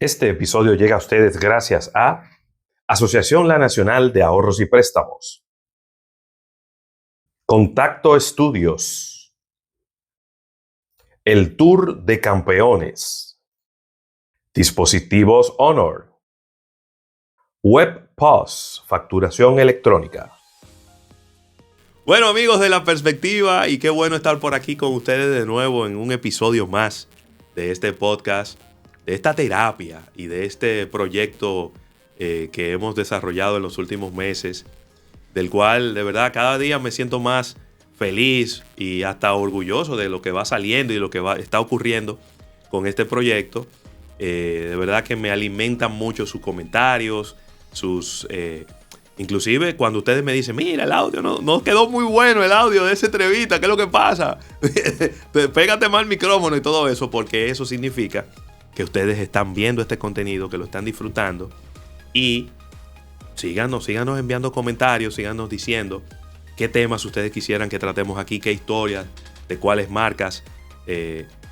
Este episodio llega a ustedes gracias a Asociación La Nacional de Ahorros y Préstamos, Contacto Estudios, el Tour de Campeones, Dispositivos Honor, WebPOS, facturación electrónica. Bueno, amigos de La Perspectiva, y qué bueno estar por aquí con ustedes de nuevo en un episodio más de este podcast, de esta terapia y de este proyecto que hemos desarrollado en los últimos meses, del cual de verdad cada día me siento más feliz y hasta orgulloso de lo que va saliendo y lo que está ocurriendo con este proyecto. De verdad que me alimentan mucho sus comentarios, inclusive cuando ustedes me dicen, mira, el audio no quedó muy bueno, el audio de esa entrevista, ¿qué es lo que pasa? Pégate mal el micrófono y todo eso, porque eso significa que ustedes están viendo este contenido, que lo están disfrutando. Y síganos enviando comentarios, síganos diciendo qué temas ustedes quisieran que tratemos aquí, qué historias, de cuáles marcas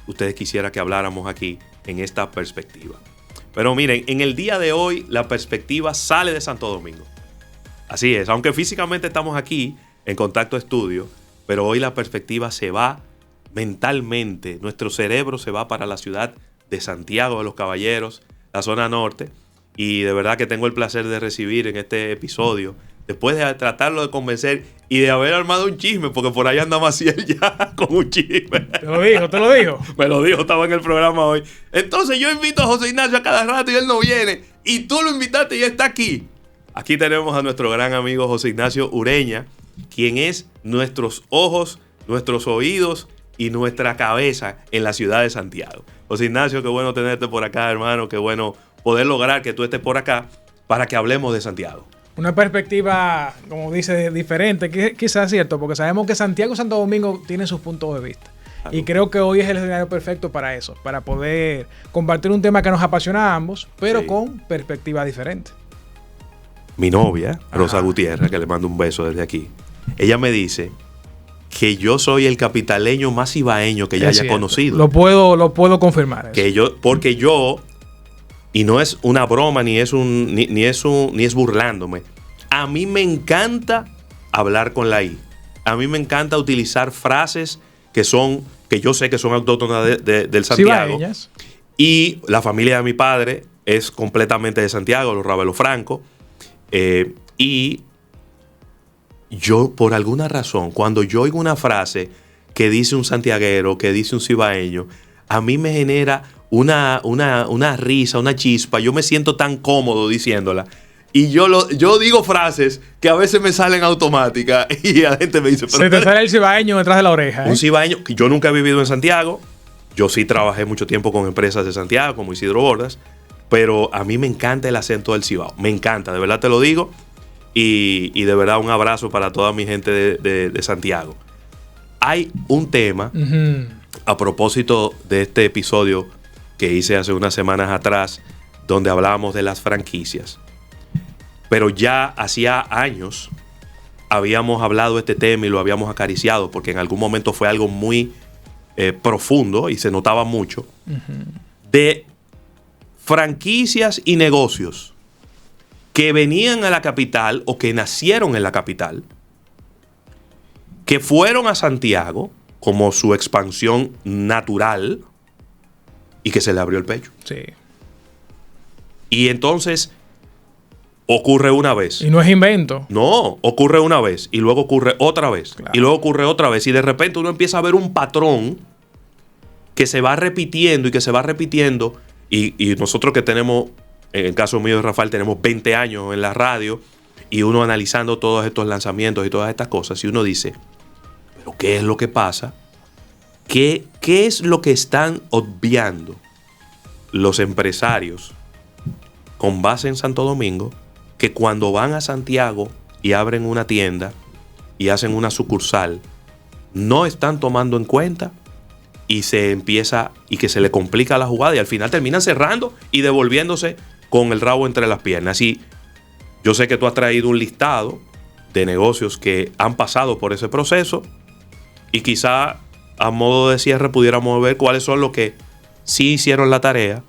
ustedes quisieran que habláramos aquí en esta perspectiva. Pero miren, en el día de hoy la perspectiva sale de Santo Domingo. Así es, aunque físicamente estamos aquí en Contacto Estudio, pero hoy la perspectiva se va mentalmente, nuestro cerebro se va para la ciudad de Santiago de los Caballeros, la zona norte, y de verdad que tengo el placer de recibir en este episodio, después de tratarlo de convencer y de haber armado un chisme, porque por ahí anda Maciel ya con un chisme. ¿Te lo dijo? Me lo dijo, estaba en el programa hoy. Entonces yo invito a José Ignacio a cada rato y él no viene, y tú lo invitaste y él está aquí. Aquí tenemos a nuestro gran amigo José Ignacio Ureña, quien es nuestros ojos, nuestros oídos y nuestra cabeza en la ciudad de Santiago. José Ignacio, qué bueno tenerte por acá, hermano. Qué bueno poder lograr que tú estés por acá para que hablemos de Santiago. Una perspectiva, como dice, diferente, quizás es cierto, porque sabemos que Santiago y Santo Domingo tienen sus puntos de vista. Y creo que hoy es el escenario perfecto para eso, para poder compartir un tema que nos apasiona a ambos, pero sí, con perspectivas diferentes. Mi novia, Rosa Gutiérrez, que le mando un beso desde aquí, ella me dice que yo soy el capitaleño más ibaeño que ella haya conocido. Lo puedo confirmar. Porque yo, y no es una broma, ni es burlándome, a mí me encanta hablar con la I. A mí me encanta utilizar frases que yo sé que son autóctonas del Santiago. Cibaeñas. Y la familia de mi padre es completamente de Santiago, los Ravelo Franco. Y yo, por alguna razón, cuando yo oigo una frase que dice un santiaguero, que dice un cibaeño, a mí me genera una risa, una chispa. Yo me siento tan cómodo diciéndola. Y yo digo frases que a veces me salen automáticas y la gente me dice... Se te sale el cibaeño detrás de la oreja. Un cibaeño, que yo nunca he vivido en Santiago. Yo sí trabajé mucho tiempo con empresas de Santiago, como Isidro Bordas. Pero a mí me encanta el acento del Cibao. Me encanta, de verdad te lo digo. Y de verdad un abrazo para toda mi gente de Santiago. Hay un tema, a propósito de este episodio que hice hace unas semanas atrás, donde hablábamos de las franquicias. Pero ya hacía años habíamos hablado de este tema y lo habíamos acariciado, porque en algún momento fue algo muy profundo y se notaba mucho, de franquicias y negocios que venían a la capital o que nacieron en la capital, que fueron a Santiago como su expansión natural y que se le abrió el pecho. Sí. Y entonces ocurre una vez. Y no es invento. No, ocurre una vez y luego ocurre otra vez. Claro. Y luego ocurre otra vez y de repente uno empieza a ver un patrón que se va repitiendo y que se va repitiendo. Y nosotros que tenemos, en el caso mío de Rafael, tenemos 20 años en la radio y uno analizando todos estos lanzamientos y todas estas cosas, y uno dice, ¿pero qué es lo que pasa? ¿Qué es lo que están obviando los empresarios con base en Santo Domingo, que cuando van a Santiago y abren una tienda y hacen una sucursal, no están tomando en cuenta? Y se empieza y que se le complica la jugada y al final terminan cerrando y devolviéndose con el rabo entre las piernas. Y yo sé que tú has traído un listado de negocios que han pasado por ese proceso y quizá a modo de cierre pudiéramos ver cuáles son los que sí hicieron la tarea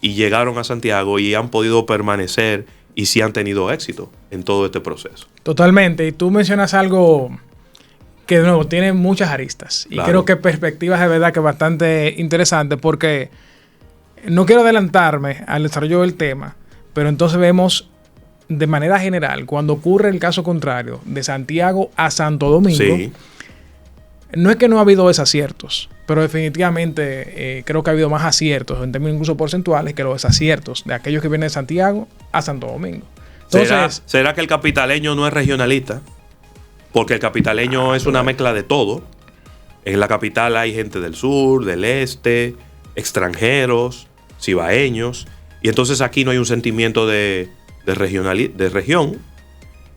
y llegaron a Santiago y han podido permanecer y sí han tenido éxito en todo este proceso. Totalmente. Y tú mencionas algo que de nuevo tiene muchas aristas. Y Claro. creo que perspectivas de verdad que es bastante interesante porque no quiero adelantarme al desarrollo del tema, pero entonces vemos de manera general, cuando ocurre el caso contrario de Santiago a Santo Domingo, Sí, no es que no ha habido desaciertos, pero definitivamente creo que ha habido más aciertos en términos incluso porcentuales que los desaciertos de aquellos que vienen de Santiago a Santo Domingo. Entonces, ¿Será que el capitaleño no es regionalista? Porque el capitaleño es una mezcla de todo. En la capital hay gente del sur, del este, extranjeros, cibaeños. Y entonces aquí no hay un sentimiento de región.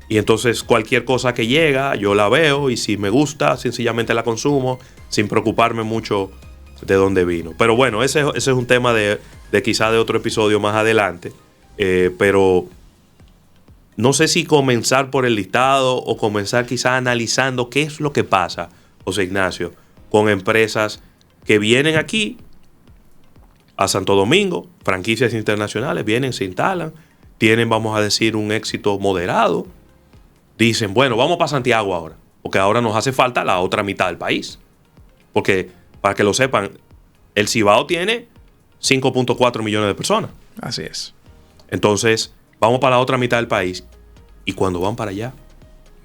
Y entonces cualquier cosa que llega, yo la veo y si me gusta, sencillamente la consumo sin preocuparme mucho de dónde vino. Pero bueno, ese es un tema de quizá de otro episodio más adelante. Pero no sé si comenzar por el listado o comenzar quizá analizando qué es lo que pasa, José Ignacio, con empresas que vienen aquí a Santo Domingo, franquicias internacionales, vienen, se instalan, tienen, vamos a decir, un éxito moderado. Dicen, bueno, vamos para Santiago ahora, porque ahora nos hace falta la otra mitad del país. Porque, para que lo sepan, el Cibao tiene 5.4 millones de personas. así es. Entonces, vamos para la otra mitad del país. Y cuando van para allá,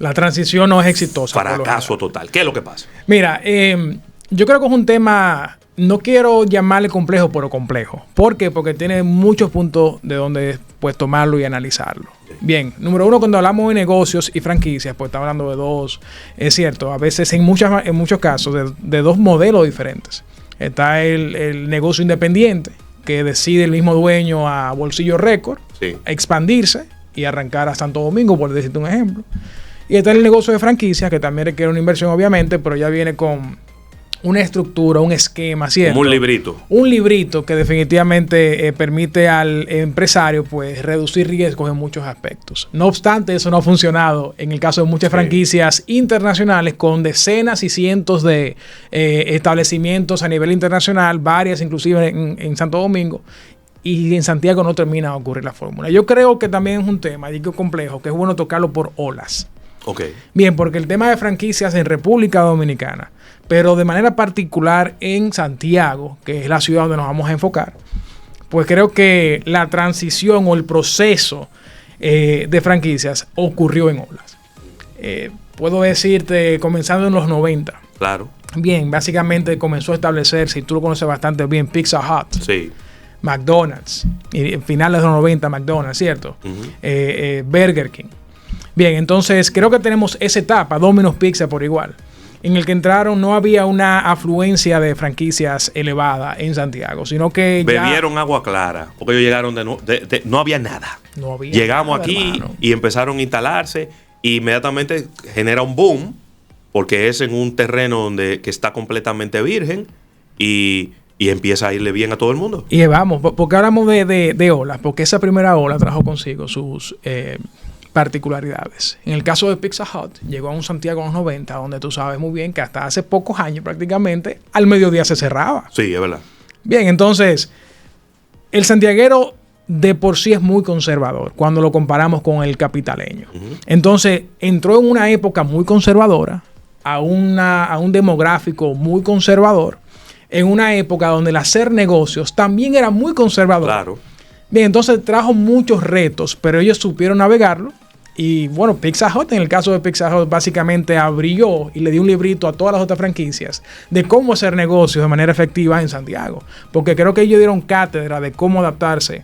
La transición no es exitosa. por lo fracaso general. total. ¿Qué es lo que pasa? Mira, yo creo que es un tema, no quiero llamarle complejo, pero complejo. ¿Por qué? Porque tiene muchos puntos de donde pues tomarlo y analizarlo. Bien, número uno, cuando hablamos de negocios y franquicias, pues estamos hablando de dos, es cierto, a veces en muchos casos de dos modelos diferentes. Está el negocio independiente, que decide el mismo dueño a bolsillo récord, Sí. expandirse y arrancar a Santo Domingo, por decirte un ejemplo. Y está el negocio de franquicias, que también requiere una inversión, obviamente, pero ya viene con una estructura, un esquema, ¿cierto? Como un librito. Un librito que definitivamente permite al empresario pues reducir riesgos en muchos aspectos. No obstante, eso no ha funcionado en el caso de muchas Sí. franquicias internacionales con decenas y cientos de establecimientos a nivel internacional, varias inclusive en Santo Domingo. Y en Santiago no termina de ocurrir la fórmula. Yo creo que también es un tema, digo, complejo, que es bueno tocarlo por olas. Ok. Bien, porque el tema de franquicias en República Dominicana, pero de manera particular en Santiago, que es la ciudad donde nos vamos a enfocar, pues creo que la transición o el proceso de franquicias ocurrió en olas. Puedo decirte, comenzando en los 90. Claro. Bien, básicamente comenzó a establecerse, y tú lo conoces bastante bien, Pizza Hut, Sí. McDonald's, y en finales de los 90 McDonald's, ¿cierto? Ujú. Burger King. Bien, entonces creo que tenemos esa etapa, Domino's Pizza por igual, en el que entraron, no había una afluencia de franquicias elevada en Santiago, sino que ya Bebieron agua clara, porque ellos llegaron no había nada. no había Llegamos nada, aquí hermano. y empezaron a instalarse y inmediatamente genera un boom porque es en un terreno que está completamente virgen y empieza a irle bien a todo el mundo. Y vamos, porque hablamos de olas, porque esa primera ola trajo consigo sus particularidades. En el caso de Pizza Hut, llegó a un Santiago en los 90, donde tú sabes muy bien que hasta hace pocos años prácticamente al mediodía se cerraba. Sí, es verdad. Bien, entonces, el santiaguero de por sí es muy conservador cuando lo comparamos con el capitaleño. Entonces, entró en una época muy conservadora, a un demográfico muy conservador, en una época donde el hacer negocios también era muy conservador. Claro. Bien, entonces trajo muchos retos, pero ellos supieron navegarlo. Y bueno, Pizza Hut, en el caso de Pizza Hut, básicamente abrió y le dio un librito a todas las otras franquicias de cómo hacer negocios de manera efectiva en Santiago. Porque creo que ellos dieron cátedra de cómo adaptarse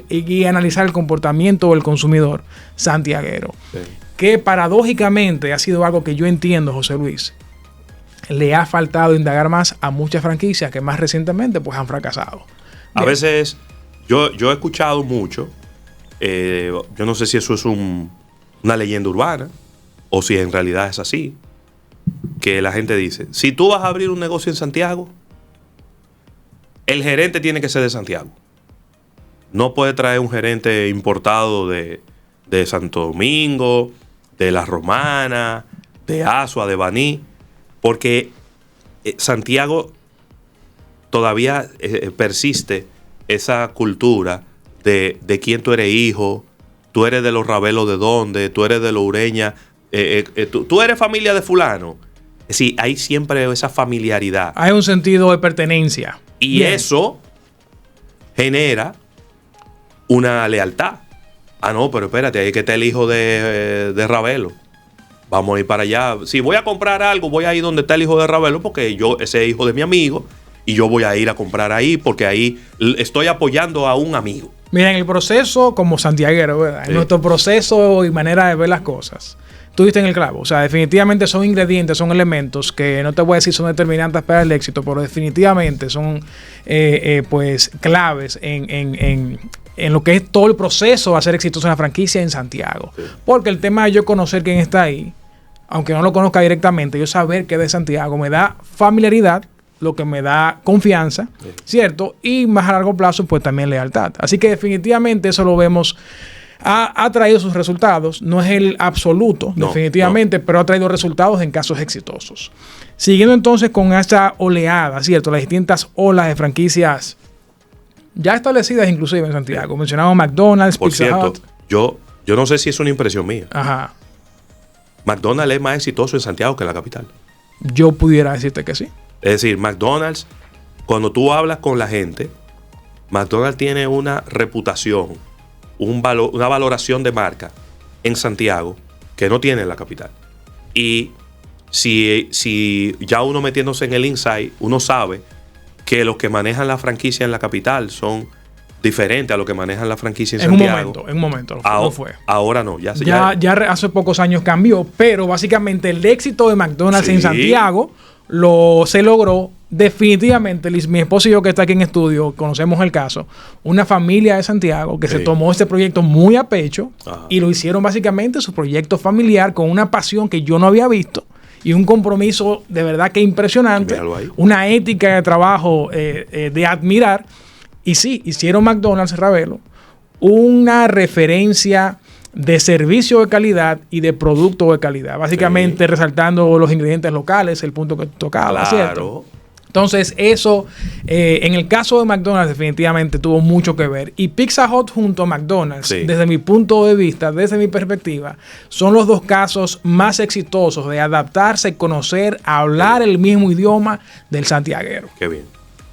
y analizar el comportamiento del consumidor santiaguero. Sí. Que paradójicamente ha sido algo que yo entiendo, José Luis, le ha faltado indagar más a muchas franquicias que más recientemente pues han fracasado. A Bien. veces yo he escuchado mucho, yo no sé si eso es una leyenda urbana o si en realidad es así, que la gente dice, si tú vas a abrir un negocio en Santiago, el gerente tiene que ser de Santiago. No puede traer un gerente importado de Santo Domingo, de La Romana, de Asua, de Baní, porque Santiago todavía persiste esa cultura de quién tú eres hijo, tú eres de los Ravelos de dónde, tú eres de los Ureña, tú eres familia de fulano. Sí, hay siempre esa familiaridad. Hay un sentido de pertenencia. Y bien, eso genera una lealtad. Ah, no, pero espérate, ahí que está el hijo de Ravelo. Vamos a ir para allá. Si voy a comprar algo, voy a ir donde está el hijo de Ravelo, porque ese es hijo de mi amigo, y yo voy a ir a comprar ahí, porque ahí estoy apoyando a un amigo. Mira, en el proceso, como santiaguero, ¿verdad? Sí. En nuestro proceso y manera de ver las cosas, tú diste en el clavo. O sea, definitivamente son ingredientes, son elementos que no te voy a decir son determinantes para el éxito, pero definitivamente son pues claves en lo que es todo el proceso de hacer exitoso una franquicia en Santiago. Sí. Porque el tema de yo conocer quién está ahí, aunque no lo conozca directamente, yo saber que es de Santiago me da familiaridad, lo que me da confianza, sí, ¿cierto? Y más a largo plazo, pues también lealtad. Así que definitivamente eso lo vemos. Ha traído sus resultados, no es el absoluto, no, definitivamente, no, pero ha traído resultados en casos exitosos. Siguiendo entonces con esta oleada, ¿cierto? Las distintas olas de franquicias ya establecidas inclusive en Santiago. Sí. Mencionamos McDonald's, por Pizza cierto, Hut. Yo no sé si es una impresión mía. Ajá. McDonald's es más exitoso en Santiago que en la capital. Yo pudiera decirte que sí. Es decir, McDonald's, cuando tú hablas con la gente, McDonald's tiene una reputación, una valoración de marca en Santiago que no tiene en la capital. Y si ya uno metiéndose en el inside, uno sabe que los que manejan la franquicia en la capital son diferentes a los que manejan la franquicia en Santiago. En un momento. No fue. Ahora no. Ya hace pocos años cambió, pero básicamente el éxito de McDonald's, sí, en Santiago se logró definitivamente. Mi esposo y yo, que está aquí en estudio, conocemos el caso. Una familia de Santiago que, sí, se tomó este proyecto muy a pecho. Ajá. Y lo hicieron básicamente su proyecto familiar con una pasión que yo no había visto y un compromiso de verdad que impresionante, una ética de trabajo de admirar. Y sí, hicieron McDonald's Ravelo una referencia de servicio de calidad y de producto de calidad. Básicamente, sí, resaltando los ingredientes locales, el punto que tocaba, claro, ¿cierto? Entonces, eso, en el caso de McDonald's, definitivamente tuvo mucho que ver. Y Pizza Hut junto a McDonald's, sí, desde mi punto de vista, desde mi perspectiva, son los dos casos más exitosos de adaptarse, conocer, hablar, sí, el mismo idioma del santiaguero. Qué bien.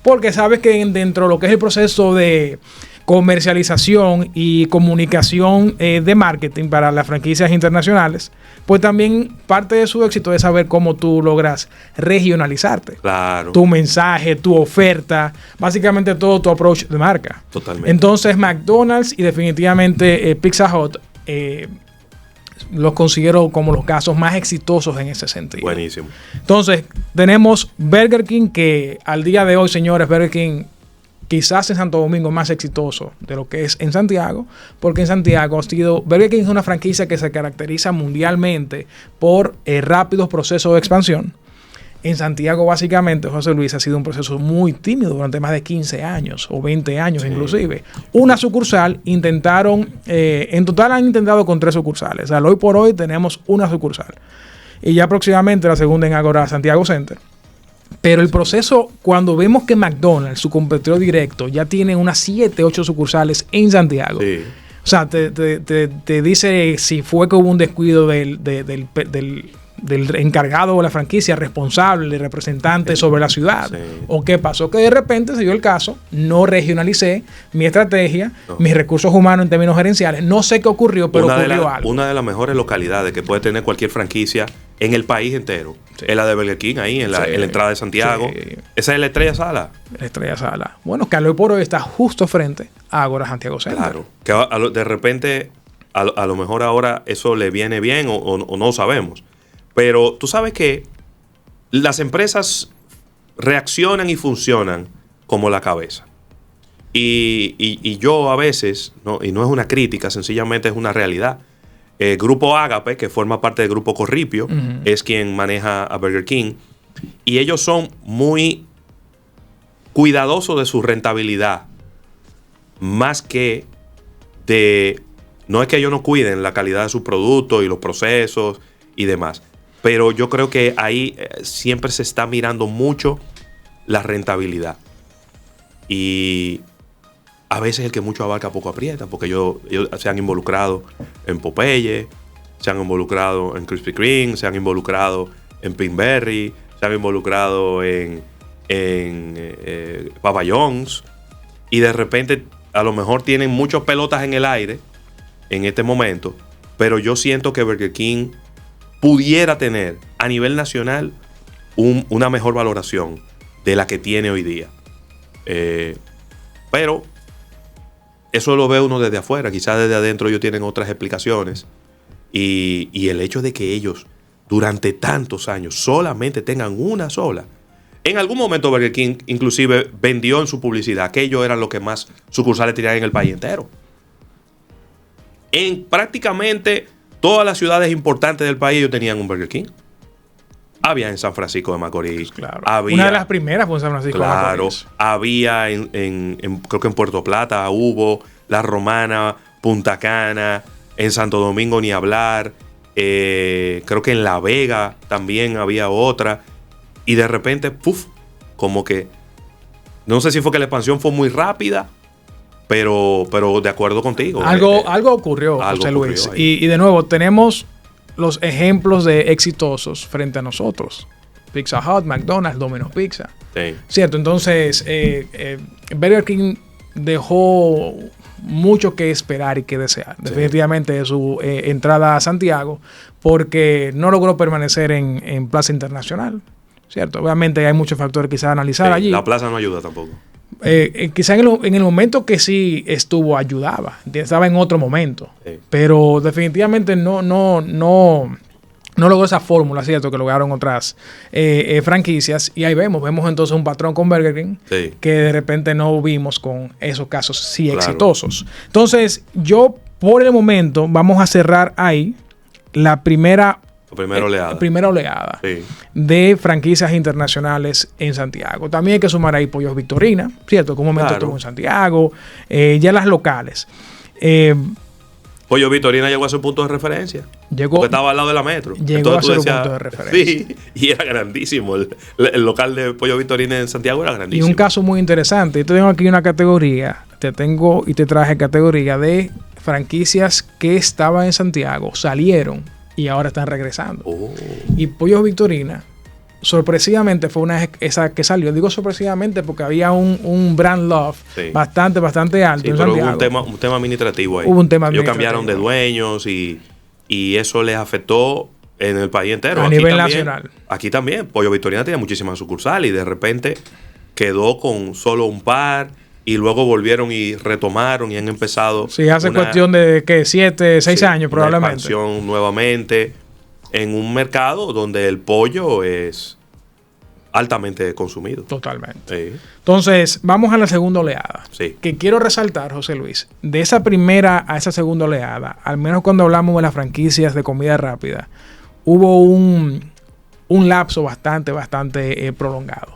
Porque sabes que dentro de lo que es el proceso de comercialización y comunicación de marketing para las franquicias internacionales, pues también parte de su éxito es saber cómo tú logras regionalizarte. Claro. Tu mensaje, tu oferta, básicamente todo tu approach de marca. Totalmente. Entonces McDonald's y definitivamente Pizza Hut los considero como los casos más exitosos en ese sentido. Buenísimo. Entonces tenemos Burger King, que al día de hoy, señores, Burger King quizás en Santo Domingo más exitoso de lo que es en Santiago, porque en Santiago Burger King es una franquicia que se caracteriza mundialmente por rápidos procesos de expansión. En Santiago, básicamente, José Luis, ha sido un proceso muy tímido durante más de 15 años o 20 años, sí, inclusive. Una sucursal en total han intentado con 3 sucursales. O sea, hoy por hoy tenemos una sucursal. Y ya próximamente la segunda en Ágora Santiago Center. Pero el proceso, cuando vemos que McDonald's, su competidor directo, ya tiene unas 7, 8 sucursales en Santiago. Sí. O sea, te dice si fue que hubo un descuido del encargado de la franquicia, responsable, representante, sí, sobre la ciudad. Sí. ¿O qué pasó? Que de repente se dio el caso, no regionalicé mi estrategia, mis recursos humanos en términos gerenciales. No sé qué ocurrió, pero ocurrió algo. Una de las mejores localidades que puede tener cualquier franquicia en el país entero, sí, es la de Burger King, ahí en la entrada de Santiago. Sí. Esa es la Estrella Sala. La Estrella Sala. Bueno, que hoy por hoy está justo frente a Ágora Santiago Center. Claro. Que de repente, a lo mejor ahora eso le viene bien o no sabemos. Pero tú sabes que las empresas reaccionan y funcionan como la cabeza. Y yo a veces, y no es una crítica, sencillamente es una realidad. Grupo Ágape, que forma parte del Grupo Corripio, uh-huh, es quien maneja a Burger King. Y ellos son muy cuidadosos de su rentabilidad. Más que de... No es que ellos no cuiden la calidad de sus productos y los procesos y demás. Pero yo creo que ahí siempre se está mirando mucho la rentabilidad. Y A veces el que mucho abarca poco aprieta, porque ellos se han involucrado en Popeye, se han involucrado en Krispy Kreme, se han involucrado en Pinkberry, se han involucrado en Papa John's, y de repente a lo mejor tienen muchas pelotas en el aire en este momento, pero yo siento que Burger King pudiera tener a nivel nacional una mejor valoración de la que tiene hoy día. Pero eso lo ve uno desde afuera, quizás desde adentro ellos tienen otras explicaciones, y el hecho de que ellos durante tantos años solamente tengan una sola. En algún momento Burger King inclusive vendió en su publicidad que ellos eran los que más sucursales tenían en el país entero. En prácticamente todas las ciudades importantes del país ellos tenían un Burger King. Había en San Francisco de Macorís. Claro. Había, una de las primeras fue en San Francisco de Macorís. Había creo que en Puerto Plata hubo, La Romana, Punta Cana, en Santo Domingo ni hablar. Creo que en La Vega también había otra. Y de repente, ¡puf! Como que, no sé si fue que la expansión fue muy rápida, pero de acuerdo contigo. Algo ocurrió, José Luis. Y de nuevo, tenemos los ejemplos de exitosos frente a nosotros. Pizza Hut, McDonald's, Domino's Pizza. Sí. Cierto, entonces Burger King dejó mucho que esperar y que desear. Sí. Definitivamente de su entrada a Santiago, porque no logró permanecer en Plaza Internacional. Cierto, obviamente hay muchos factores quizás a analizar allí. La plaza no ayuda tampoco. Quizás en el momento que sí estuvo, ayudaba. Estaba en otro momento. Sí. Pero definitivamente no logró esa fórmula, ¿cierto? Que lograron otras franquicias. Y ahí vemos entonces un patrón con Burger King, sí, que de repente no vimos con esos casos sí exitosos. Entonces, yo por el momento vamos a cerrar ahí la primera oleada sí, de franquicias internacionales en Santiago. También hay que sumar ahí Pollos Victorina, ¿cierto? Como momento estuvo en Santiago, ya las locales. Pollo Victorina llegó a su punto de referencia. Porque estaba al lado de la metro. Llegó a su punto de referencia. Sí, y era grandísimo. El local de Pollo Victorina en Santiago era grandísimo. Y un caso muy interesante. Yo tengo aquí una categoría. Te traje categoría de franquicias que estaban en Santiago, salieron y ahora están regresando. Y Pollos Victorina, sorpresivamente, fue esa que salió. Digo sorpresivamente porque había un brand love, sí, bastante alto en Santiago. Hubo un tema administrativo ahí. Ellos cambiaron de dueños y eso les afectó en el país entero. A nivel nacional. Aquí también. Pollo Victorina tenía muchísimas sucursales y de repente quedó con solo un par. Y luego volvieron y retomaron y han empezado. Sí, hace cuestión de 7, 6 años probablemente. Expansión nuevamente en un mercado donde el pollo es altamente consumido. Totalmente. Sí. Entonces, vamos a la segunda oleada. Sí. Que quiero resaltar, José Luis, de esa primera a esa segunda oleada, al menos cuando hablamos de las franquicias de comida rápida, hubo un lapso bastante prolongado.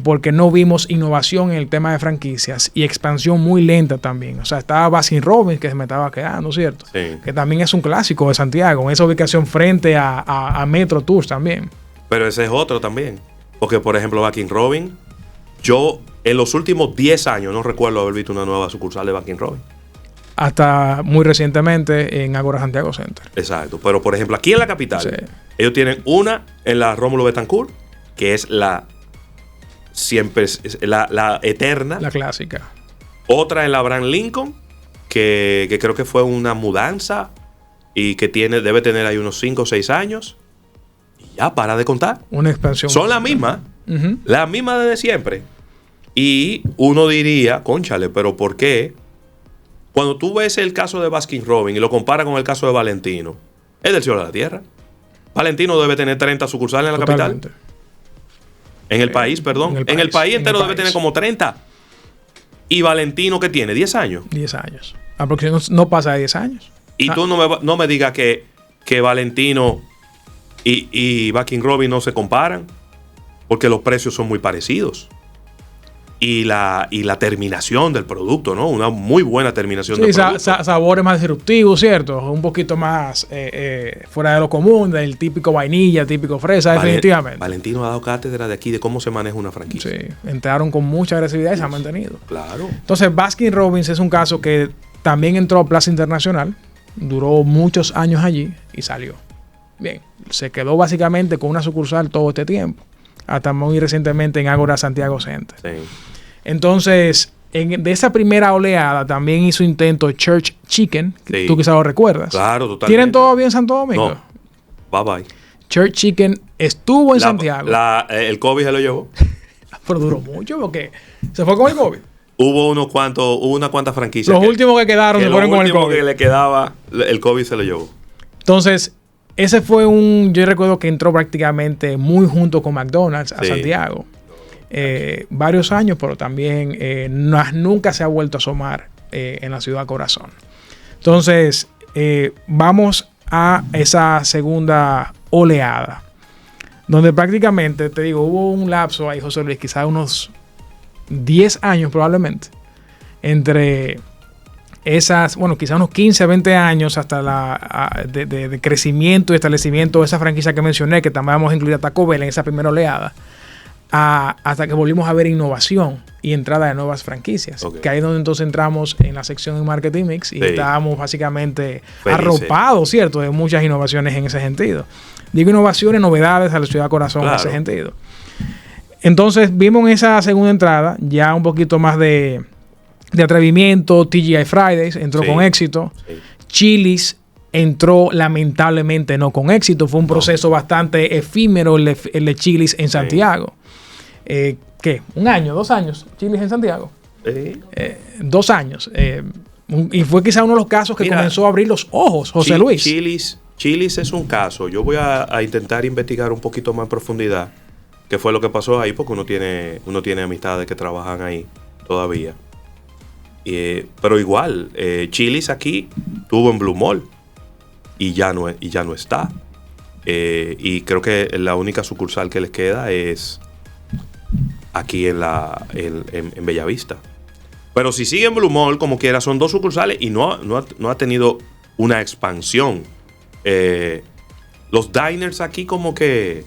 Porque no vimos innovación en el tema de franquicias y expansión muy lenta también. O sea, estaba Baskin Robbins, que se me estaba quedando, ¿cierto? Sí. Que también es un clásico de Santiago, en esa ubicación frente a Metro Tours también. Pero ese es otro también. Porque, por ejemplo, Baskin Robbins, yo en los últimos 10 años no recuerdo haber visto una nueva sucursal de Baskin Robbins. Hasta muy recientemente en Ágora Santiago Center. Exacto. Pero, por ejemplo, aquí en la capital, sí, ellos tienen una en la Rómulo Betancourt, que es siempre es la eterna. La clásica. Otra en la Abraham Lincoln, que creo que fue una mudanza y que debe tener ahí unos 5 o 6 años. Y ya, para de contar. Una expansión. Son las mismas. Las mismas desde siempre. Y uno diría, cónchale, pero ¿por qué? Cuando tú ves el caso de Baskin Robbins y lo comparas con el caso de Valentino, es del cielo a la tierra. Valentino debe tener 30 sucursales en la capital. En el país, perdón. En el país entero debe tener como 30. ¿Y Valentino qué tiene? ¿10 años? 10 años. Aproximadamente no pasa de 10 años. Y tú no me digas que Valentino y Baskin Robbins no se comparan, porque los precios son muy parecidos. y la terminación del producto, ¿no? Una muy buena terminación del producto. Sabores más disruptivos, ¿cierto? Un poquito más fuera de lo común, del típico vainilla, típico fresa, definitivamente. Valentino ha dado cátedra de aquí de cómo se maneja una franquicia. Sí, entraron con mucha agresividad y se han mantenido. Claro. Entonces, Baskin Robbins es un caso que también entró a Plaza Internacional, duró muchos años allí y salió. Bien, se quedó básicamente con una sucursal todo este tiempo, hasta muy recientemente en Ágora Santiago Center. Sí. Entonces, de esa primera oleada también hizo intento Church Chicken, que tú quizás lo recuerdas. Claro, totalmente. ¿Tienen todo bien en Santo Domingo? No. Bye bye. Church Chicken estuvo en Santiago. El COVID se lo llevó. Pero duró mucho porque se fue con el COVID. Hubo unas cuantas franquicias. Los últimos que quedaron se fueron con el COVID. Los últimos que le quedaba, el COVID se lo llevó. Entonces, ese fue yo recuerdo que entró prácticamente muy junto con McDonald's a Santiago. Varios años, pero también nunca se ha vuelto a asomar en la ciudad corazón. Entonces, vamos a esa segunda oleada, donde prácticamente, te digo, hubo un lapso ahí, José Luis, quizás unos 10 años probablemente, entre esas, bueno, quizás unos 15, 20 años hasta de crecimiento y establecimiento de esa franquicia que mencioné, que también vamos a incluir a Taco Bell en esa primera oleada, hasta que volvimos a ver innovación y entrada de nuevas franquicias. Okay. Que ahí es donde entonces entramos en la sección de Marketing Mix y estábamos básicamente arropados, ¿cierto?, de muchas innovaciones en ese sentido. Digo innovaciones, novedades a la ciudad corazón, claro, en ese sentido. Entonces vimos en esa segunda entrada ya un poquito más de atrevimiento. TGI Fridays entró con éxito. Chili's entró lamentablemente no con éxito. Fue un proceso bastante efímero el de Chili's en Santiago. ¿Qué? ¿Un año? ¿2 años? Chili's en Santiago. 2 años. Y fue quizá uno de los casos que comenzó a abrir los ojos, José Luis. Chili's es un caso. Yo voy a intentar investigar un poquito más en profundidad qué fue lo que pasó ahí, porque uno tiene amistades que trabajan ahí todavía. Pero igual, Chili's aquí estuvo en Blue Mall y ya no está. Y creo que la única sucursal que les queda es aquí en Bellavista. Pero si sigue en Blue Mall, como quiera, son 2 sucursales y no ha tenido una expansión. Los diners aquí como que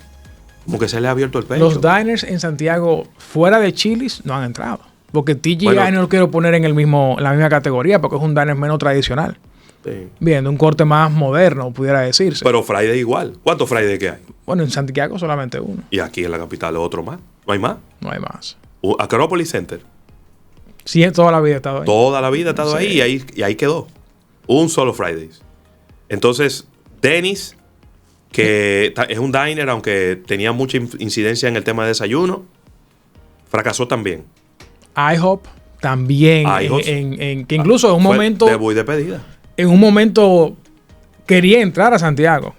se le ha abierto el pecho. Los diners en Santiago, fuera de Chili's, no han entrado. Porque TGI no lo quiero poner en la misma categoría, porque es un diner menos tradicional. Sí. Bien, de un corte más moderno, pudiera decirse. Pero Friday igual. ¿Cuántos Friday que hay? Bueno, en Santiago solamente uno. Y aquí en la capital otro más. ¿No hay más? No hay más. Acropolis Center. Sí, toda la vida ha estado ahí. Toda la vida ha estado ahí y ahí quedó. Un solo Fridays. Entonces, Denny's, que es un diner, aunque tenía mucha incidencia en el tema de desayuno, fracasó también. IHOP también, que incluso en un momento debut y despedida. En un momento quería entrar a Santiago.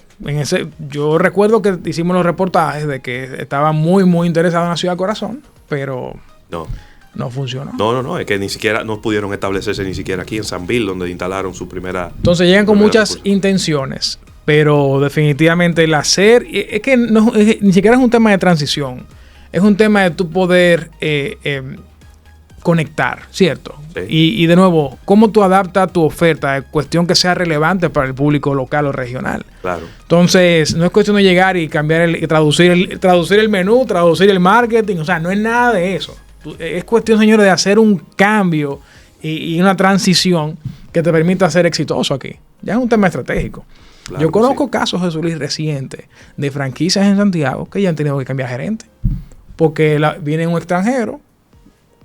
Yo recuerdo que hicimos los reportajes de que estaba muy, muy interesado en la ciudad corazón, pero no funcionó. No, es que ni siquiera no pudieron establecerse ni siquiera aquí en Sanville, donde instalaron su primera. Entonces llegan con muchas intenciones, pero definitivamente el hacer, es que ni siquiera es un tema de transición, es un tema de tu poder conectar, ¿cierto? Sí. Y de nuevo, ¿cómo tú adaptas tu oferta? Es cuestión que sea relevante para el público local o regional. Claro. Entonces, no es cuestión de llegar y cambiar traducir el menú, traducir el marketing, o sea, no es nada de eso. Es cuestión, señores, de hacer un cambio y una transición que te permita ser exitoso aquí. Ya es un tema estratégico. Claro. Yo conozco casos, Jesús Luis, recientes de franquicias en Santiago que ya han tenido que cambiar gerente. Porque viene un extranjero,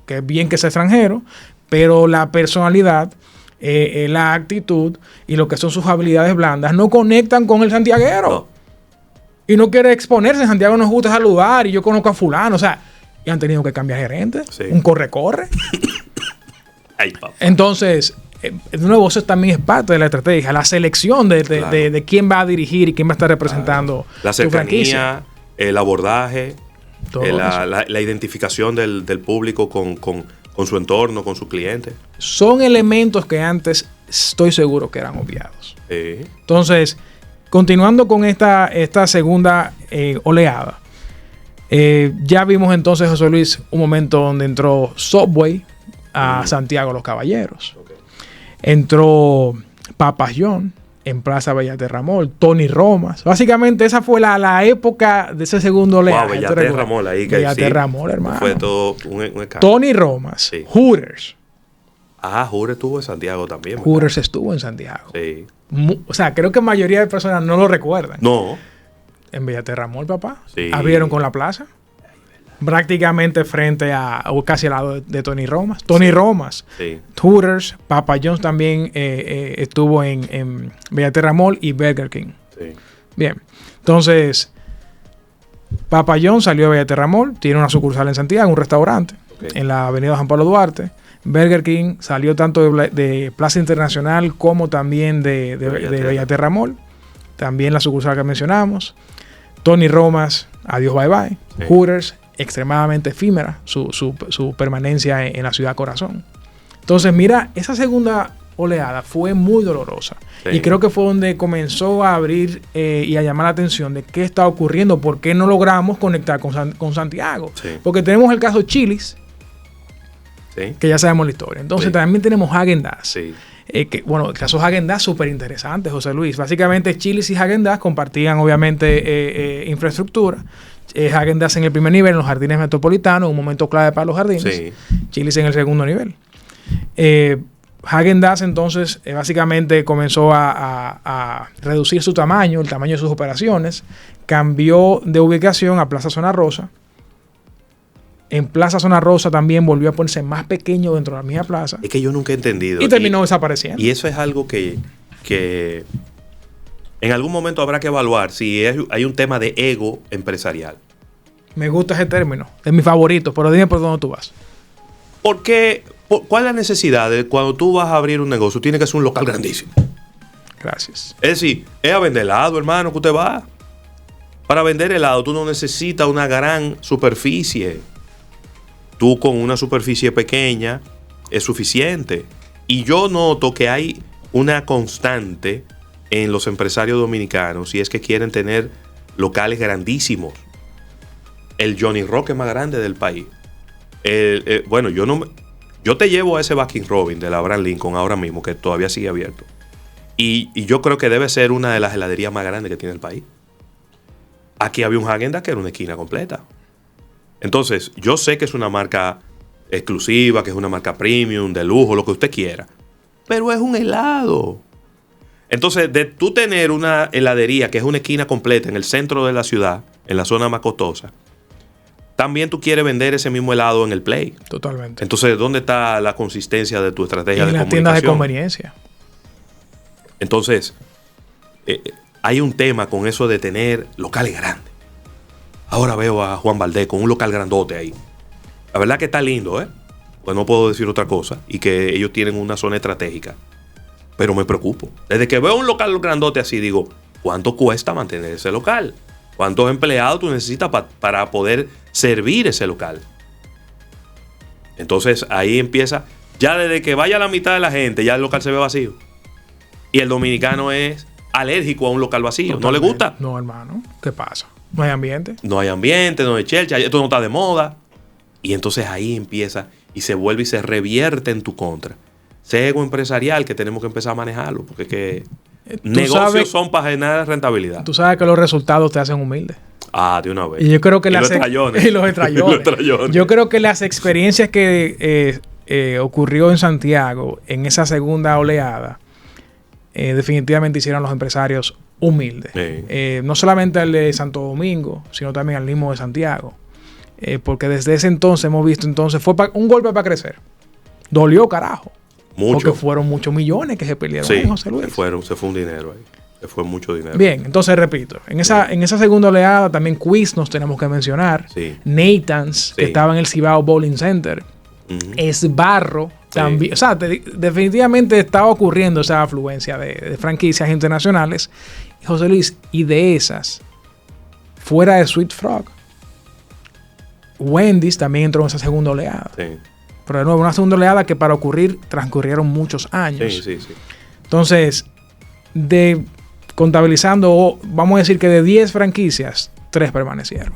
que es bien que sea extranjero, pero la personalidad, la actitud y lo que son sus habilidades blandas no conectan con el santiaguero. No. Y no quiere exponerse. En Santiago nos gusta saludar y yo conozco a fulano. O sea, y han tenido que cambiar gerente. Sí. Un corre-corre. Ay, papá. Entonces, de nuevo, eso también es parte de la estrategia. La selección de quién va a dirigir y quién va a estar representando la cercanía, el abordaje, la identificación del público con su entorno, con su cliente. Son elementos que antes estoy seguro que eran obviados. Sí. Entonces, continuando con esta segunda oleada, Ya vimos entonces, José Luis, un momento donde entró Subway a Santiago Los Caballeros. Ok. Entró Papa John en Plaza Bellaterra Mall, Tony Romas. Básicamente esa fue la época de ese segundo oleaje. Wow, Bellaterra Mall ahí. Bellaterra Mall, hermano. Fue todo un escándalo. Tony Romas, Sí. Hooters. Hooters estuvo en Santiago también, ¿verdad? Hooters estuvo en Santiago. Sí. O sea, creo que la mayoría de personas no lo recuerdan. No. En Bellaterra Mall, papá. Sí. Abrieron con la plaza. Prácticamente frente o casi al lado de Tony Romas. Tony Romas. Sí. Hooters, Papa John's también estuvo en Bellaterra Mall y Burger King. Sí. Bien. Entonces, Papa John's salió de Bellaterra Mall. Tiene una sucursal en Santiago, un restaurante. Ok. En la avenida Juan Pablo Duarte. Burger King salió tanto de Plaza Internacional como también de Bellaterra Mall. También la sucursal que mencionamos. Tony Romas, adiós, bye bye. Sí. Hooters, extremadamente efímera su permanencia en la ciudad corazón. Entonces, mira, esa segunda oleada fue muy dolorosa. Sí. Y creo que fue donde comenzó a abrir y a llamar la atención de qué está ocurriendo, por qué no logramos conectar con Santiago. Sí. Porque tenemos el caso Chili's, Sí. que ya sabemos la historia. Entonces Sí. también tenemos Häagen-Dazs. Sí. El caso Häagen-Dazs súper interesante, José Luis. Básicamente Chili's y Häagen-Dazs compartían obviamente infraestructura. Häagen-Dazs en el primer nivel, en los jardines metropolitanos, un momento clave para los jardines. Sí. Chili's en el segundo nivel. Häagen-Dazs entonces básicamente comenzó a reducir su tamaño, el tamaño de sus operaciones. Cambió de ubicación a Plaza Zona Rosa. En Plaza Zona Rosa también volvió a ponerse más pequeño dentro de la misma plaza. Es que yo nunca he entendido. Y terminó desapareciendo. Y eso es algo que en algún momento habrá que evaluar si hay un tema de ego empresarial. Me gusta ese término. Es mi favorito, pero dime por dónde tú vas. ¿Cuál es la necesidad de cuando tú vas a abrir un negocio? Tiene que ser un local grandísimo. Gracias. Es decir, es a vender helado, hermano, que usted va. Para vender helado tú no necesitas una gran superficie. Tú con una superficie pequeña es suficiente. Y yo noto que hay una constante en los empresarios dominicanos y es que quieren tener locales grandísimos. El Johnny Rock es más grande del país. Bueno, yo te llevo a ese Baskin Robbins de la Abraham Lincoln ahora mismo, que todavía sigue abierto. Y yo creo que debe ser una de las heladerías más grandes que tiene el país. Aquí había un Häagen-Dazs que era una esquina completa. Entonces, yo sé que es una marca exclusiva, que es una marca premium, de lujo, lo que usted quiera. Pero es un helado. Entonces, de tú tener una heladería que es una esquina completa en el centro de la ciudad, en la zona más costosa, también tú quieres vender ese mismo helado en el Play. Totalmente. Entonces, ¿dónde está la consistencia de tu estrategia de en las comunicación? tiendas de conveniencia. Entonces, hay un tema con eso de tener locales grandes. Ahora veo a Juan Valdés con un local grandote ahí. La verdad que está lindo, ¿eh? Pues no puedo decir otra cosa. Y que ellos tienen una zona estratégica. Pero me preocupo. Desde que veo un local grandote así, digo, ¿cuánto cuesta mantener ese local? ¿Cuántos empleados tú necesitas para poder servir ese local? Entonces ahí empieza. Ya desde que vaya la mitad de la gente, ya el local se ve vacío. Y el dominicano es alérgico a un local vacío. Totalmente. ¿No le gusta? No, hermano. ¿Qué pasa? No hay ambiente. No hay ambiente, no hay chelcha, esto no está de moda. Y entonces ahí empieza y se vuelve y se revierte en tu contra. Ese ego empresarial que tenemos que empezar a manejarlo, porque es que negocios son para generar rentabilidad. Tú sabes que los resultados te hacen humilde. De una vez. Y yo creo que y los estrellones. Y los estrellones. Yo creo que las experiencias que ocurrió en Santiago en esa segunda oleada definitivamente hicieron a los empresarios humildes. Sí. No solamente al de Santo Domingo, sino también al mismo de Santiago. Porque desde ese entonces hemos visto, fue un golpe para crecer. Dolió, carajo. Mucho. Porque fueron muchos millones que se perdieron en José Luis. Se fue un dinero ahí. Se fue mucho dinero. Bien, entonces repito, en esa segunda oleada también Quiz nos tenemos que mencionar. Sí. Nathan's, que estaba en el Cibao Bowling Center. Esbarro también. O sea, definitivamente estaba ocurriendo esa afluencia de franquicias internacionales. José Luis, y de esas, fuera de Sweet Frog, Wendy's también entró en esa segunda oleada. Sí. Pero de nuevo, una segunda oleada que para ocurrir transcurrieron muchos años. Sí. Entonces, contabilizando, vamos a decir que de 10 franquicias, 3 permanecieron.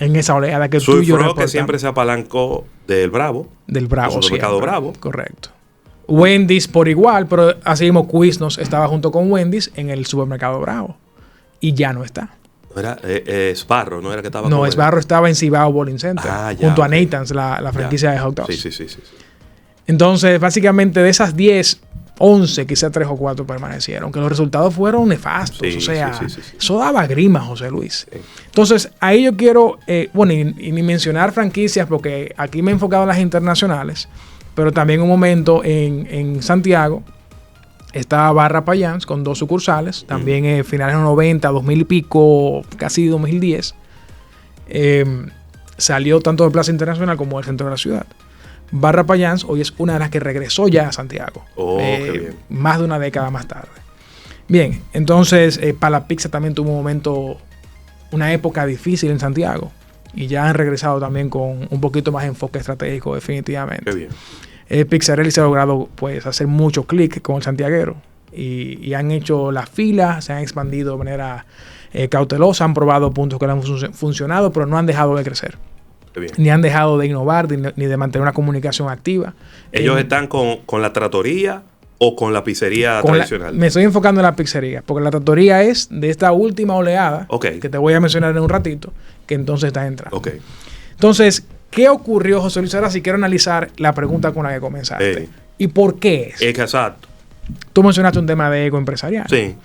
En esa oleada que tú y yo Surfrock, que reportamos. siempre se apalancó del Bravo. Del Bravo, el supermercado siempre. Bravo. Correcto. Wendy's por igual, pero así mismo Quiznos estaba junto con Wendy's en el supermercado Bravo. Y ya no está. No era Sparrow, no era que estaba No, con Sbarro estaba en Cibao Bowling Center. Ya, junto a ok. Nathan's, la franquicia de hot dogs. Sí. Entonces, básicamente de esas 10, 11, quizás 3 o 4 permanecieron. Que los resultados fueron nefastos. Sí, o sea, sí. eso daba grima, José Luis. Sí. Entonces, ahí yo quiero, bueno, y ni mencionar franquicias, porque aquí me he enfocado en las internacionales, pero también un momento en Santiago estaba Barra Payans con 2 sucursales, también finales de los 90, 2000 y pico, casi 2010. Salió tanto de Plaza Internacional como del centro de la ciudad. Barra Payans hoy es una de las que regresó ya a Santiago. Oh, qué bien. Más de una década más tarde. Bien, entonces Pala Pizza también tuvo un momento, una época difícil en Santiago. Y ya han regresado también con un poquito más de enfoque estratégico, definitivamente. Qué bien. Pizzarelli se ha logrado pues hacer mucho clic con el santiaguero. Y han hecho las filas, se han expandido de manera cautelosa, han probado puntos que le han funcionado, pero no han dejado de crecer. Qué bien. Ni han dejado de innovar, ni de mantener una comunicación activa. ¿Ellos están con la tratoría o con la pizzería Con tradicional? me estoy enfocando en la pizzería, porque la trattoria es de esta última oleada, Ok. que te voy a mencionar en un ratito, que entonces está entrando. Ok. Entonces, ¿qué ocurrió, José Luis? Ahora sí quiero analizar la pregunta con la que comenzaste. ¿Y por qué es? Es que exacto. Tú mencionaste un tema de ego empresarial. Sí.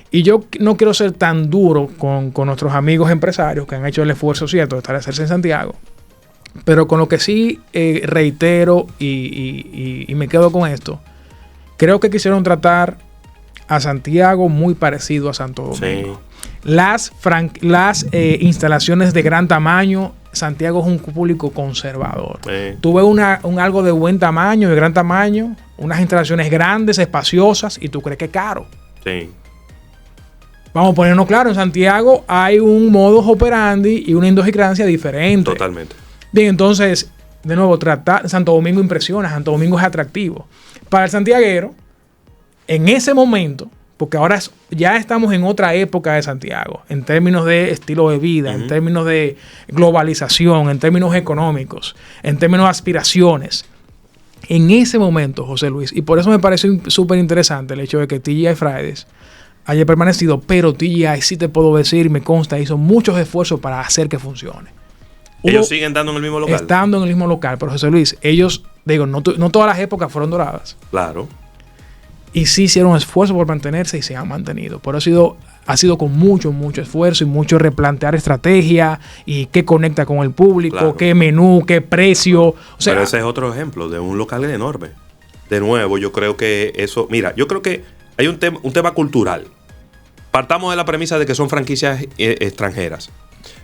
Y yo no quiero ser tan duro con nuestros amigos empresarios que han hecho el esfuerzo cierto de establecerse en Santiago. Pero con lo que sí reitero y me quedo con esto, creo que quisieron tratar a Santiago muy parecido a Santo Domingo. Sí. Las instalaciones de gran tamaño, Santiago es un público conservador. Sí. Tú ves un algo de buen tamaño, de gran tamaño, unas instalaciones grandes, espaciosas, y tú crees que es caro. Sí. Vamos a ponernos claro, en Santiago hay un modus operandi y una idiosincrasia diferente. Totalmente. Bien, entonces, de nuevo, Santo Domingo impresiona, Santo Domingo es atractivo. Para el santiaguero, en ese momento, porque ahora ya estamos en otra época de Santiago, en términos de estilo de vida, en términos de globalización, en términos económicos, en términos de aspiraciones. En ese momento, José Luis, y por eso me parece súper interesante el hecho de que TGI Fridays haya permanecido, pero TGI, sí te puedo decir, me consta, hizo muchos esfuerzos para hacer que funcione. Ellos siguen dando en el mismo local. Estando en el mismo local, pero José Luis, ellos, digo, no todas las épocas fueron doradas. Claro. Y sí hicieron esfuerzo por mantenerse y se han mantenido. Pero ha sido con mucho esfuerzo y mucho replantear estrategia y qué conecta con el público, Claro. qué menú, qué precio. O sea, Pero ese es otro ejemplo de un local enorme. De nuevo, yo creo que eso... Mira, yo creo que hay un tema cultural. Partamos de la premisa de que son franquicias extranjeras.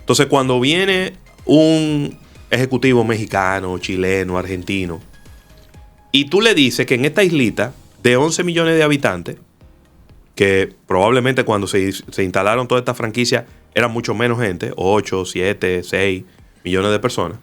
Entonces, cuando viene un ejecutivo mexicano, chileno, argentino, y tú le dices que en esta islita de 11 millones de habitantes, que probablemente cuando se instalaron todas estas franquicias eran mucho menos gente, 8, 7, 6 millones de personas.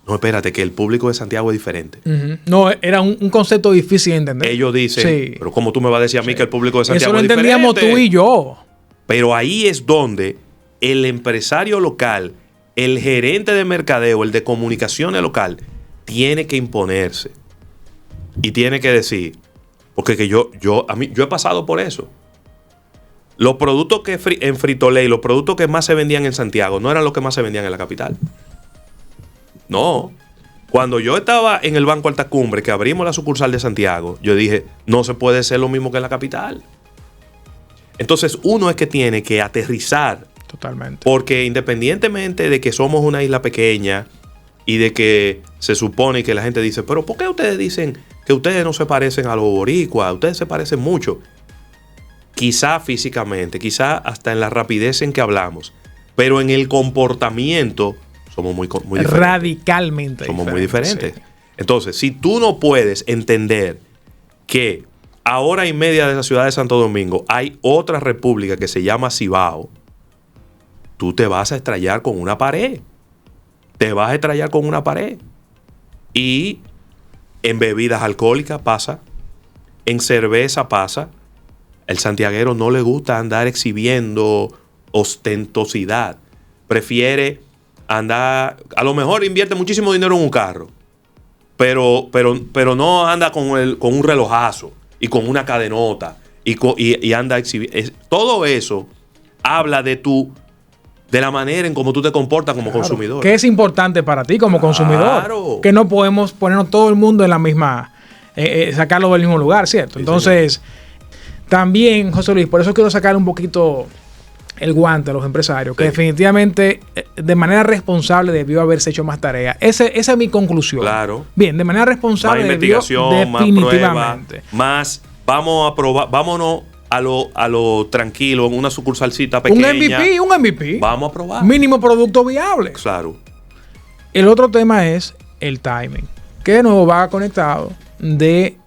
No, espérate, que el público de Santiago es diferente. no, era un concepto difícil de entender. Ellos dicen, Sí. pero ¿cómo tú me vas a decir a mí que el público de Santiago Eso lo es diferente? entendíamos tú y yo. Pero ahí es donde el empresario local, el gerente de mercadeo, el de comunicaciones local, tiene que imponerse. Y tiene que decir, porque que yo he pasado por eso. Los productos que en Frito-Lay, los productos que más se vendían en Santiago, no eran los que más se vendían en la capital. No. Cuando yo estaba en el Banco Alta Cumbre, que abrimos la sucursal de Santiago, yo dije, no se puede ser lo mismo que en la capital. Entonces, uno es que tiene que aterrizar. Totalmente. Porque independientemente de que somos una isla pequeña y de que se supone que la gente dice, pero ¿por qué ustedes dicen que ustedes no se parecen a los boricuas? Ustedes se parecen mucho. Quizá físicamente, quizá hasta en la rapidez en que hablamos, pero en el comportamiento somos muy diferentes. Radicalmente Somos muy diferentes. sí. Entonces, si tú no puedes entender que a hora y media de la ciudad de Santo Domingo hay otra república que se llama Cibao, tú te vas a estrellar con una pared. Te vas a estrellar con una pared. Y en bebidas alcohólicas pasa. En cerveza pasa. El santiaguero no le gusta andar exhibiendo ostentosidad. prefiere andar, a lo mejor invierte muchísimo dinero en un carro, pero no anda con un relojazo y con una cadenota y anda exhibiendo. Todo eso habla de la manera en cómo tú te comportas como consumidor. Que es importante para ti como consumidor. Que no podemos ponernos todo el mundo en la misma, sacarlo del mismo lugar, ¿cierto? Entonces, también, José Luis, por eso quiero sacar un poquito el guante a los empresarios, que definitivamente de manera responsable debió haberse hecho más tarea. Esa es mi conclusión. Claro. Bien, de manera responsable más investigación, definitivamente. más prueba, vamos a probar, vámonos a lo tranquilo, en una sucursalcita pequeña. Un MVP. Vamos a probar. Mínimo producto viable. Claro. El otro tema es el timing, que de nuevo va conectado de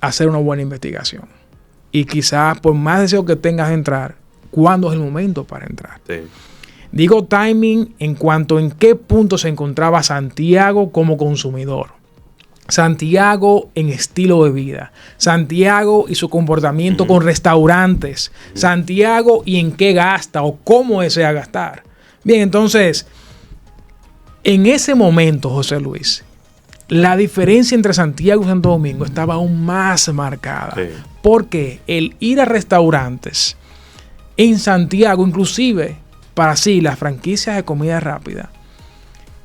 hacer una buena investigación. Y quizás por más deseo que tengas de entrar, ¿cuándo es el momento para entrar? Sí. Digo timing en cuanto en qué punto se encontraba Santiago como consumidor. Santiago en estilo de vida. Santiago y su comportamiento con restaurantes. Santiago y en qué gasta o cómo desea gastar. Bien, entonces, en ese momento, José Luis, la diferencia entre Santiago y Santo Domingo estaba aún más marcada. Sí. Porque el ir a restaurantes en Santiago, inclusive para sí, las franquicias de comida rápida,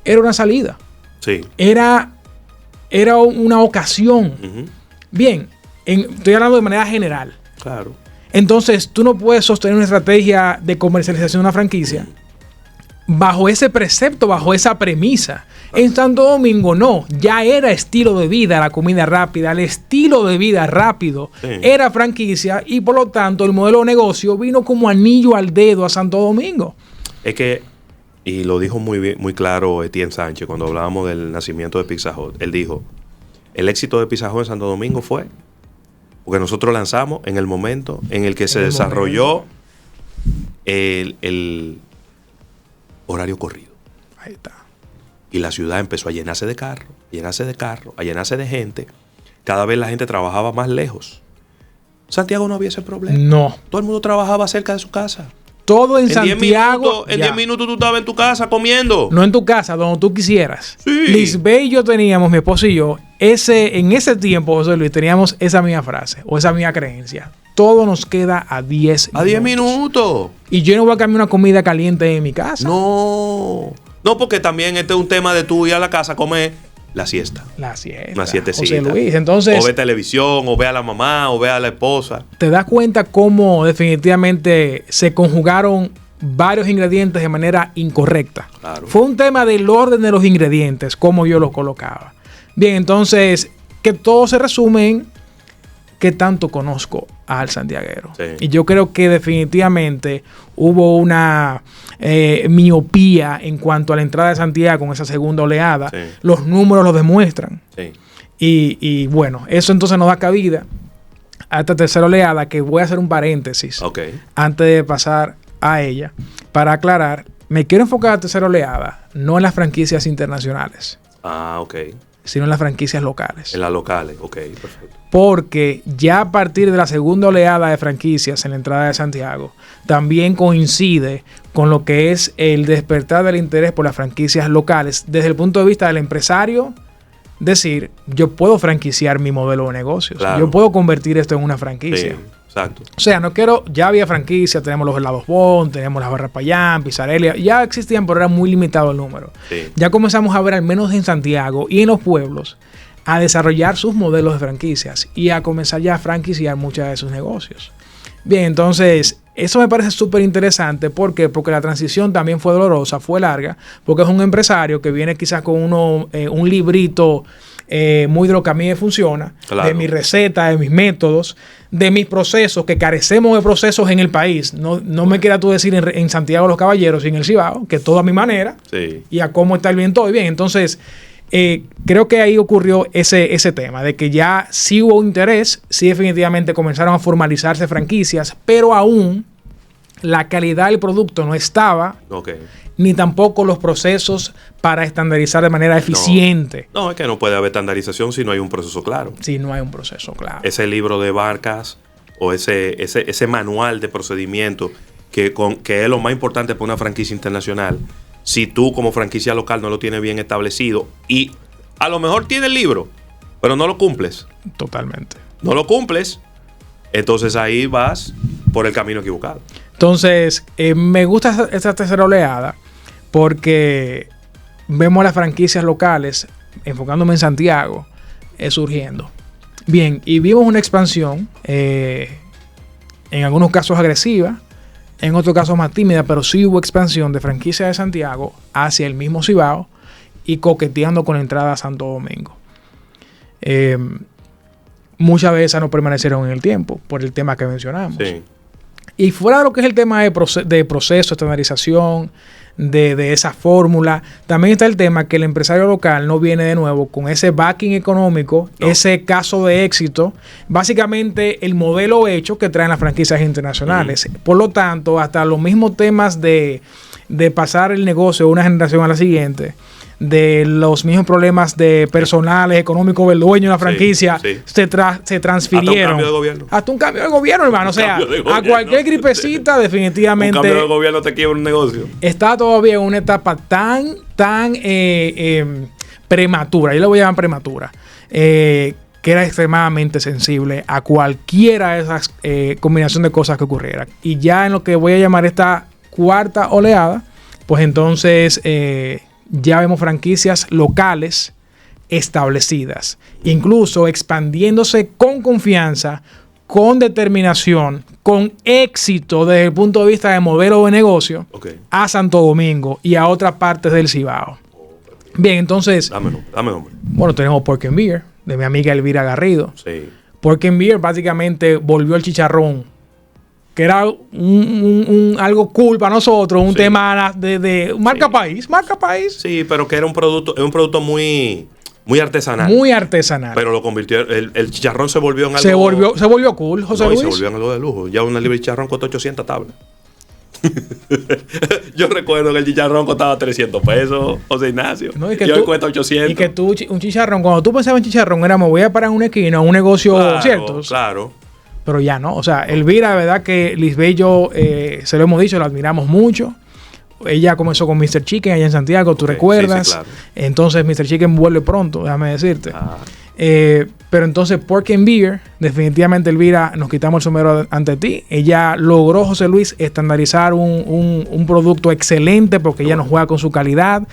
era una salida. Sí. Era una ocasión. Bien, estoy hablando de manera general. Claro. Entonces, tú no puedes sostener una estrategia de comercialización de una franquicia bajo ese precepto, bajo esa premisa. En Santo Domingo no, ya era estilo de vida la comida rápida, el estilo de vida rápido era franquicia y por lo tanto el modelo de negocio vino como anillo al dedo a Santo Domingo. Es que, y lo dijo muy bien, muy claro Etienne Sánchez cuando hablábamos del nacimiento de Pizza Hut. Él dijo, el éxito de Pizza Hut en Santo Domingo fue porque nosotros lanzamos en el momento en el que se desarrolló el horario corrido. Ahí está. Y la ciudad empezó a llenarse de carros, a llenarse de gente. Cada vez la gente trabajaba más lejos. Santiago no había ese problema. No. Todo el mundo trabajaba cerca de su casa. Todo en Santiago. En 10 minutos tú estabas en tu casa comiendo. No en tu casa, donde tú quisieras. Sí. Lisbeth y yo teníamos, mi esposo y yo, en ese tiempo, José Luis, teníamos esa misma frase o esa misma creencia. Todo nos queda a 10 minutos. A 10 minutos. Y yo no voy a cambiar una comida caliente en mi casa. No, porque también este es un tema de tú ir a la casa a comer la siesta. La siesta. Una siestecita. José Luis, entonces, o ve televisión, o ve a la mamá, o ve a la esposa. ¿te das cuenta cómo definitivamente se conjugaron varios ingredientes de manera incorrecta? Claro. Fue un tema del orden de los ingredientes, como yo los colocaba. Bien, entonces, que todo se resume en qué tanto conozco al santiaguero. Sí. Y yo creo que definitivamente hubo una miopía en cuanto a la entrada de Santiago con esa segunda oleada. Sí. Los números lo demuestran. Sí. Y bueno, eso entonces nos da cabida a esta tercera oleada, que voy a hacer un paréntesis antes de pasar a ella para aclarar. Me quiero enfocar en la tercera oleada, no en las franquicias internacionales. Sino en las franquicias locales. En las locales, perfecto. Porque ya a partir de la segunda oleada de franquicias en la entrada de Santiago, también coincide con lo que es el despertar del interés por las franquicias locales desde el punto de vista del empresario. Decir, yo puedo franquiciar mi modelo de negocios. Claro. Yo puedo convertir esto en una franquicia. Sí, exacto. O sea, ya había franquicia, tenemos los helados Bon, tenemos las barras Payán, Pizzarelia, ya existían, pero era muy limitado el número. Sí. Ya comenzamos a ver, al menos en Santiago y en los pueblos, a desarrollar sus modelos de franquicias y a comenzar ya a franquiciar muchos de sus negocios. Bien, entonces, eso me parece súper interesante. ¿Por qué? Porque la transición también fue dolorosa, fue larga, porque es un empresario que viene quizás con un librito muy de lo que a mí me funciona, claro, de mi receta, de mis métodos, de mis procesos, que carecemos de procesos en el país. No me quieras tú decir en Santiago de los Caballeros y en el Cibao, que todo a mi manera, sí, y a cómo está el bien todo. Y bien, entonces, creo que ahí ocurrió ese tema, de que ya sí hubo interés, sí definitivamente comenzaron a formalizarse franquicias, pero aún la calidad del producto no estaba, ni tampoco los procesos para estandarizar de manera eficiente. No, es que no puede haber estandarización si no hay un proceso claro. Si no hay un proceso claro. Ese libro de Barcas o ese manual de procedimiento que es lo más importante para una franquicia internacional, si tú como franquicia local no lo tienes bien establecido y a lo mejor tienes el libro, pero no lo cumples. Totalmente. No lo cumples, entonces ahí vas por el camino equivocado. Entonces, me gusta esta tercera oleada porque vemos las franquicias locales, enfocándome en Santiago, surgiendo. Bien, y vimos una expansión, en algunos casos agresiva, en otros casos más tímida, pero sí hubo expansión de franquicias de Santiago hacia el mismo Cibao y coqueteando con la entrada a Santo Domingo. Muchas veces no permanecieron en el tiempo por el tema que mencionamos. Sí. Y fuera de lo que es el tema de proceso, estandarización, de esa fórmula, también está el tema que el empresario local no viene de nuevo con ese backing económico, ese caso de éxito, básicamente el modelo hecho que traen las franquicias internacionales. Por lo tanto, hasta los mismos temas de pasar el negocio de una generación a la siguiente, de los mismos problemas de personales, económicos del dueño de la franquicia, se transfirieron. Hasta un cambio de gobierno, hermano. O sea, a cualquier gripecita, definitivamente. Un cambio de gobierno te quiebra un negocio. Está todavía en una etapa tan prematura, yo le voy a llamar prematura, que era extremadamente sensible a cualquiera de esas combinación de cosas que ocurrieran. Y ya en lo que voy a llamar esta cuarta oleada, pues entonces ya vemos franquicias locales establecidas, incluso expandiéndose con confianza, con determinación, con éxito desde el punto de vista de modelo de negocio, a Santo Domingo y a otras partes del Cibao. Bien, entonces, dame nombre. Bueno, tenemos Pork and Beer, de mi amiga Elvira Garrido. Sí. Pork and Beer básicamente volvió el chicharrón, que era algo cool para nosotros, un tema de marca país. Sí, pero que era un producto muy artesanal. Muy artesanal. Pero lo convirtió, el chicharrón se volvió en algo. Se volvió cool, José Luis. Se volvió en algo de lujo. Ya una libra de chicharrón costó 800 tablas. Yo recuerdo que el chicharrón costaba 300 pesos, José Ignacio. No, y hoy cuesta 800. Y que tú, un chicharrón, cuando tú pensabas en chicharrón, era me voy a parar en una esquina, un negocio, ¿cierto? Claro. Pero ya no. O sea, Elvira, de verdad que Lisbeth y yo, se lo hemos dicho, la admiramos mucho. Ella comenzó con Mr. Chicken allá en Santiago, ¿tú recuerdas? Sí, claro. Entonces Mr. Chicken vuelve pronto, déjame decirte. Pero entonces Pork and Beer, definitivamente Elvira, nos quitamos el sombrero ante ti. Ella logró, José Luis, estandarizar un producto excelente porque ella nos juega con su calidad.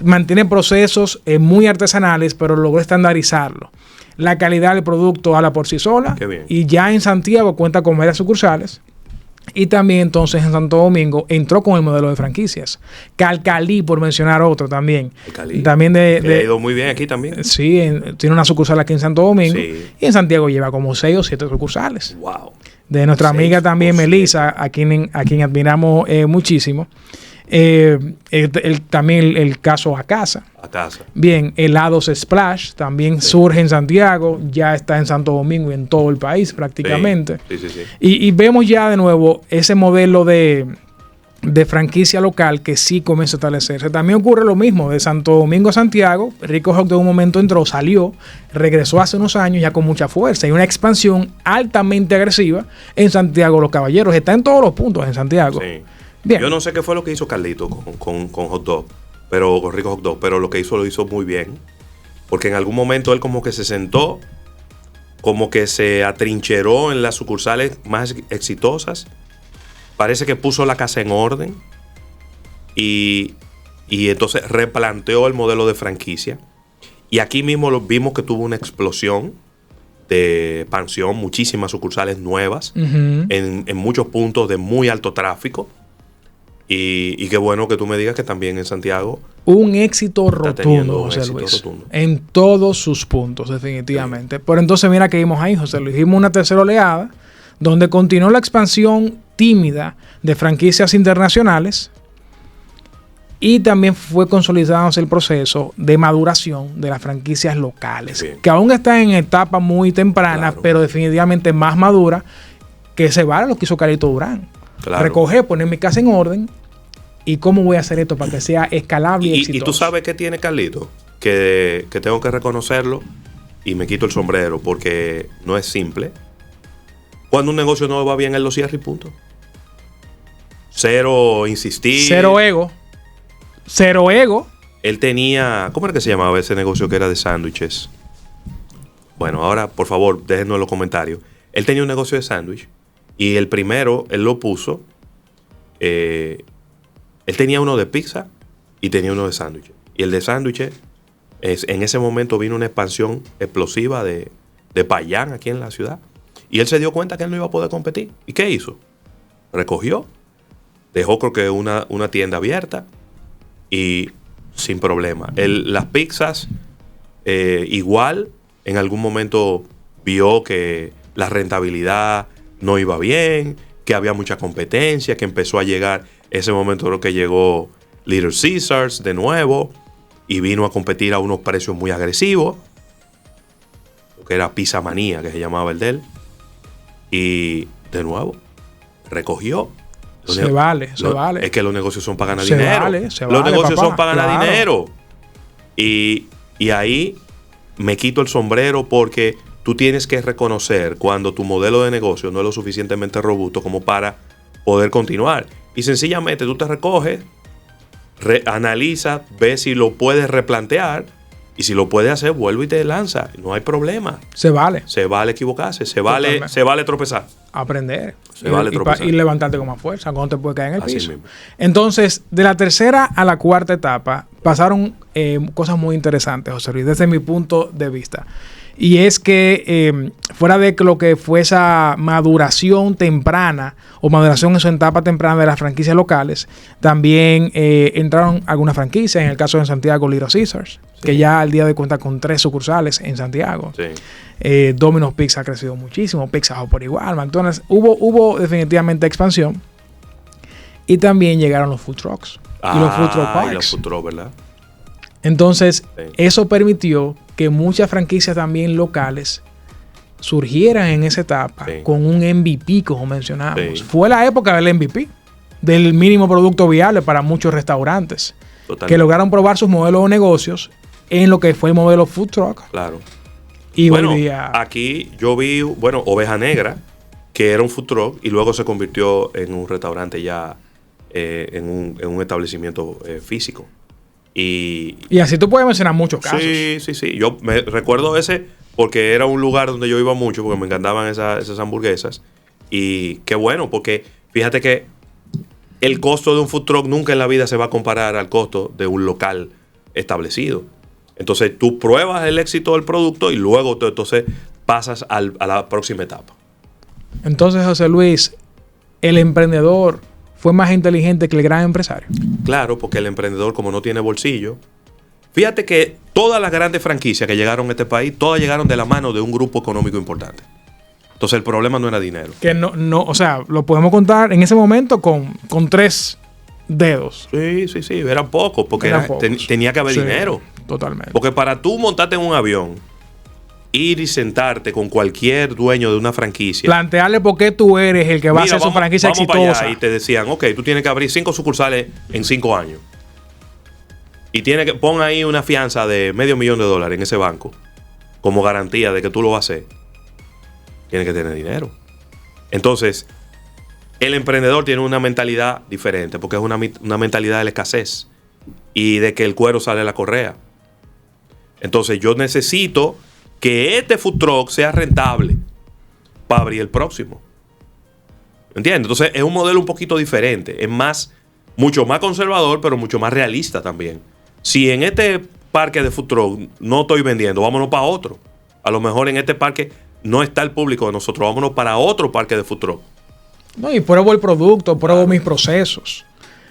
Mantiene procesos muy artesanales, pero logró estandarizarlo. La calidad del producto habla por sí sola. Qué bien. Y ya en Santiago cuenta con varias sucursales. Y también entonces en Santo Domingo entró con el modelo de franquicias. Calcalí, por mencionar otro también. Calcalí. También ha ido muy bien aquí también. Sí, tiene una sucursal aquí en Santo Domingo. Sí. Y en Santiago lleva como 6 o 7 sucursales. Wow. De nuestra amiga también Melissa, a quien admiramos muchísimo. También el caso A Casa. Bien, helados Splash también surge en Santiago, ya está en Santo Domingo y en todo el país prácticamente. Sí. Y vemos ya de nuevo ese modelo de franquicia local que sí comienza a establecerse. También ocurre lo mismo de Santo Domingo a Santiago. Rico Hawk de un momento entró, salió, regresó hace unos años ya con mucha fuerza y una expansión altamente agresiva en Santiago Los Caballeros. Está en todos los puntos en Santiago. Sí. Bien. Yo no sé qué fue lo que hizo Carlito con Hot Dog, pero con Rico Hot Dog, pero lo que lo hizo muy bien. Porque en algún momento él como que se sentó, como que se atrincheró en las sucursales más exitosas. Parece que puso la casa en orden y entonces replanteó el modelo de franquicia. Y aquí mismo vimos que tuvo una explosión de expansión, muchísimas sucursales nuevas en muchos puntos de muy alto tráfico. Y qué bueno que tú me digas que también en Santiago un éxito rotundo, José Luis. En todos sus puntos, definitivamente. Sí. Pero entonces mira que vimos ahí, José Luis. Vimos una tercera oleada donde continuó la expansión tímida de franquicias internacionales y también fue consolidándose el proceso de maduración de las franquicias locales. Bien. Que aún está en etapa muy temprana, claro, pero definitivamente más madura, que se vale lo que hizo Carlito Durán. Claro. Recoger, poner mi casa en orden y cómo voy a hacer esto para que sea escalable y exitoso. Y tú sabes qué tiene Carlito, que tengo que reconocerlo y me quito el sombrero porque no es simple. Cuando un negocio no va bien, él lo cierra y punto. Cero insistir. Cero ego. Cero ego. Él tenía... ¿Cómo era que se llamaba ese negocio que era de sándwiches? Bueno, ahora, por favor, déjenos en los comentarios. Él tenía un negocio de sándwich y el primero, él lo puso. Él tenía uno de pizza y tenía uno de sándwiches. Y el de sándwiches, en ese momento vino una expansión explosiva de Payán aquí en la ciudad. Y él se dio cuenta que él no iba a poder competir. ¿Y qué hizo? Recogió, dejó creo que una tienda abierta y sin problema. Las pizzas, igual, en algún momento vio que la rentabilidad no iba bien, que había mucha competencia, que empezó a llegar, ese momento creo que llegó Little Caesars de nuevo y vino a competir a unos precios muy agresivos, que era Pizza Manía, que se llamaba el de él. Y de nuevo, recogió. Se vale. Es que los negocios son para ganar Se dinero. vale, Los negocios papá, son para ganar claro. dinero. Y ahí me quito el sombrero porque tú tienes que reconocer cuando tu modelo de negocio no es lo suficientemente robusto como para poder continuar. Y sencillamente tú te recoges, analiza, ves si lo puedes replantear. Y si lo puedes hacer, vuelve y te lanza. No hay problema. Se vale. Se vale equivocarse. Se vale tropezar. Aprender. Se vale tropezar. Y levantarte con más fuerza, cuando te puedes caer en el Así piso. mismo. Entonces, de la tercera a la cuarta etapa, pasaron cosas muy interesantes, José Luis, desde mi punto de vista. Y es que fuera de lo que fue esa maduración temprana o maduración en su etapa temprana de las franquicias locales, también entraron algunas franquicias, en el caso de Santiago, Little Caesars, que ya al día de hoy cuenta con 3 sucursales en Santiago. Sí. Domino's Pizza ha crecido muchísimo, Pizza Hut por igual, McDonald's. Hubo definitivamente expansión. Y también llegaron los food trucks y los food truck parks. Y los food trucks, ¿verdad? Entonces, Sí. eso permitió que muchas franquicias también locales surgieran en esa etapa Sí. con un MVP, como mencionamos. Sí. Fue la época del MVP, del mínimo producto viable para muchos restaurantes, Totalmente. que lograron probar sus modelos de negocios en lo que fue el modelo food truck. Claro. Y Bueno, hoy día... aquí yo vi, Oveja Negra, que era un food truck y luego se convirtió en un restaurante ya, en un establecimiento físico. Y así tú puedes mencionar muchos casos. Sí. Yo me recuerdo ese porque era un lugar donde yo iba mucho porque me encantaban esas hamburguesas. Y qué bueno, porque fíjate que el costo de un food truck nunca en la vida se va a comparar al costo de un local establecido. Entonces tú pruebas el éxito del producto y luego entonces pasas a la próxima etapa. Entonces, José Luis, el emprendedor fue más inteligente que el gran empresario. Claro, porque el emprendedor, como no tiene bolsillo. Fíjate que todas las grandes franquicias que llegaron a este país, todas llegaron de la mano de un grupo económico importante. Entonces el problema no era dinero. Que no, o sea, lo podemos contar en ese momento con 3 dedos. Sí, eran pocos, porque Eran pocos. tenía que haber Sí, dinero. Totalmente. Porque para tú montarte en un avión, ir y sentarte con cualquier dueño de una franquicia. Plantearle por qué tú eres el que va a Mira, hacer su franquicia vamos para exitosa. allá, y te decían, ok, tú tienes que abrir 5 sucursales en 5 años. Y pon ahí una fianza de $500,000 en ese banco como garantía de que tú lo vas a hacer. Tienes que tener dinero. Entonces, el emprendedor tiene una mentalidad diferente porque es una mentalidad de la escasez y de que el cuero sale a la correa. Entonces, yo necesito que este food truck sea rentable para abrir el próximo. ¿Entiendes? Entonces, es un modelo un poquito diferente. Es mucho más conservador, pero mucho más realista también. Si en este parque de food truck no estoy vendiendo, vámonos para otro. A lo mejor en este parque no está el público de nosotros, vámonos para otro parque de food truck. No, y pruebo el producto, pruebo mis procesos.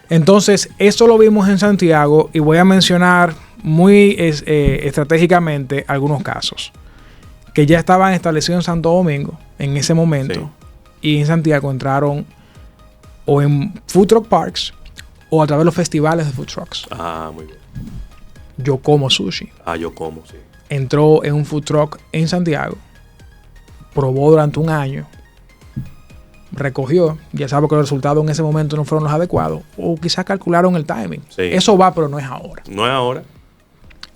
Entonces, esto lo vimos en Santiago y voy a mencionar muy estratégicamente algunos casos que ya estaban establecidos en Santo Domingo en ese momento y en Santiago entraron o en food truck parks o a través de los festivales de food trucks. Ah, muy bien. Yo Como Sushi Yo como, sí. entró en un food truck en Santiago, probó durante un año, recogió, ya sabe que los resultados en ese momento no fueron los adecuados o quizás calcularon el timing. Sí. Eso va, pero no es ahora. No es ahora.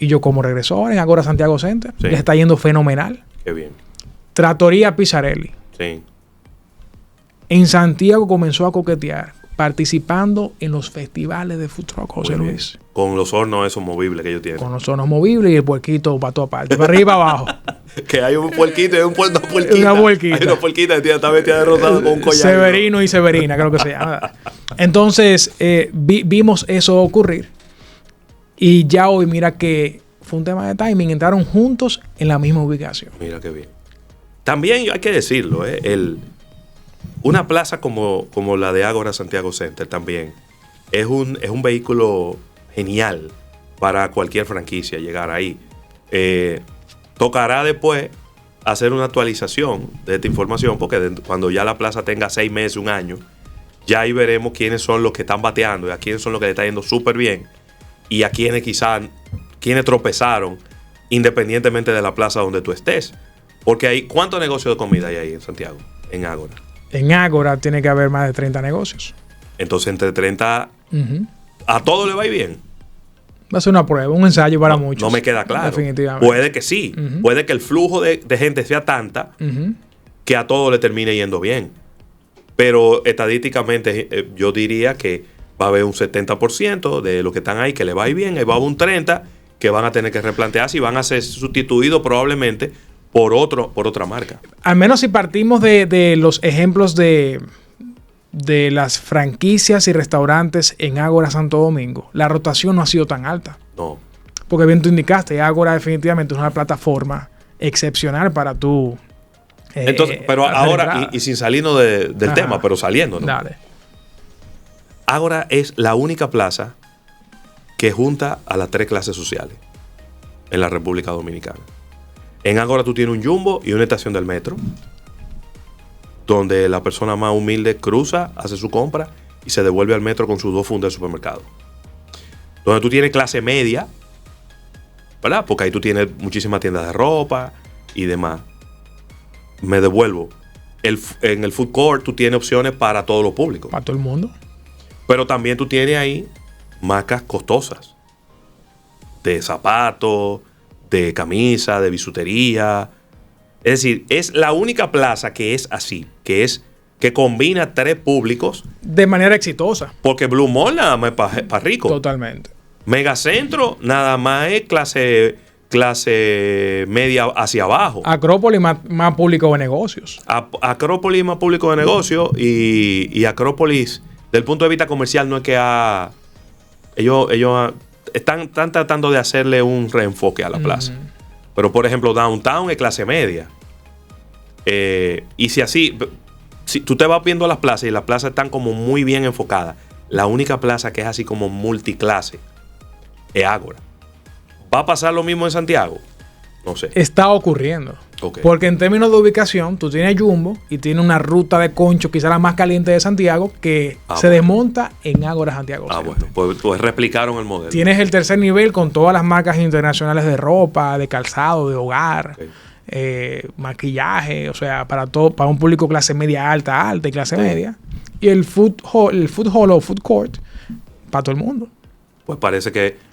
Y Yo Como regresó ahora en Agora Santiago Center. Sí. Le está yendo fenomenal. Qué bien. Trattoria Pizzarelli. Sí. En Santiago comenzó a coquetear participando en los festivales de food truck, José Muy bien. Luis. Con los hornos esos movibles que ellos tienen. Con los hornos movibles y el puerquito para toda parte, para arriba abajo. Que hay un puerquito y una puerquita. Una puerquita. Hay una puerquita que está vestida de rosado con un collar. Severino y Severina, creo que se llama. Entonces, vimos eso ocurrir. Y ya hoy, mira que fue un tema de timing. Entraron juntos en la misma ubicación. Mira qué bien. También hay que decirlo, una plaza como la de Ágora Santiago Center también es un vehículo genial para cualquier franquicia llegar ahí. Tocará después hacer una actualización de esta información, porque cuando ya la plaza tenga 6 meses, un año, ya ahí veremos quiénes son los que están bateando y a quiénes son los que le está yendo súper bien y a quienes quienes tropezaron independientemente de la plaza donde tú estés. Porque hay, ¿cuántos negocios de comida hay ahí en Santiago, en Ágora? En Ágora tiene que haber más de 30 negocios. Entonces, entre 30, ¿a todo le va a ir bien? Va a ser una prueba, un ensayo para muchos. No me queda claro. Definitivamente. Puede que sí. Puede que el flujo de gente sea tanta que a todo le termine yendo bien. Pero estadísticamente yo diría que va a haber un 70% de los que están ahí que le va a ir bien. Y va a haber un 30% que van a tener que replantearse y van a ser sustituidos probablemente por otra marca. Al menos si partimos de los ejemplos de las franquicias y restaurantes en Ágora Santo Domingo, la rotación no ha sido tan alta. No. Porque bien tú indicaste, Ágora definitivamente es una plataforma excepcional para tú. Entonces, pero ahora, y sin salirnos del tema, pero saliendo, ¿no? Dale. Ágora es la única plaza que junta a las 3 clases sociales en la República Dominicana. En Ágora tú tienes un jumbo y una estación del metro, donde la persona más humilde cruza, hace su compra y se devuelve al metro con sus 2 fundas de supermercado. Donde tú tienes clase media, ¿verdad? Porque ahí tú tienes muchísimas tiendas de ropa y demás. Me devuelvo. En el food court tú tienes opciones para todos los públicos. Para todo el mundo. Pero también tú tienes ahí marcas costosas. De zapatos, de camisa, de bisutería. Es decir, es la única plaza que es así, que combina 3 públicos. De manera exitosa. Porque Blue Mall nada más es para rico. Totalmente. Megacentro nada más es clase media hacia abajo. Acrópolis más público de negocios. Acrópolis más público de negocios y Acrópolis, del punto de vista comercial, no es que ellos están tratando de hacerle un reenfoque a la plaza. Pero, por ejemplo, Downtown es clase media. Y si tú te vas viendo las plazas y las plazas están como muy bien enfocadas, la única plaza que es así como multiclase es Ágora. ¿Va a pasar lo mismo en Santiago? No sé. Está ocurriendo. Okay. Porque en términos de ubicación, tú tienes Jumbo y tienes una ruta de concho, quizá la más caliente de Santiago, que se desmonta en Ágora Santiago. Bueno, pues replicaron el modelo. Tienes el tercer nivel con todas las marcas internacionales de ropa, de calzado, de hogar, maquillaje, o sea, para un público clase media alta y clase media. Y el food hall o food court para todo el mundo. Pues parece que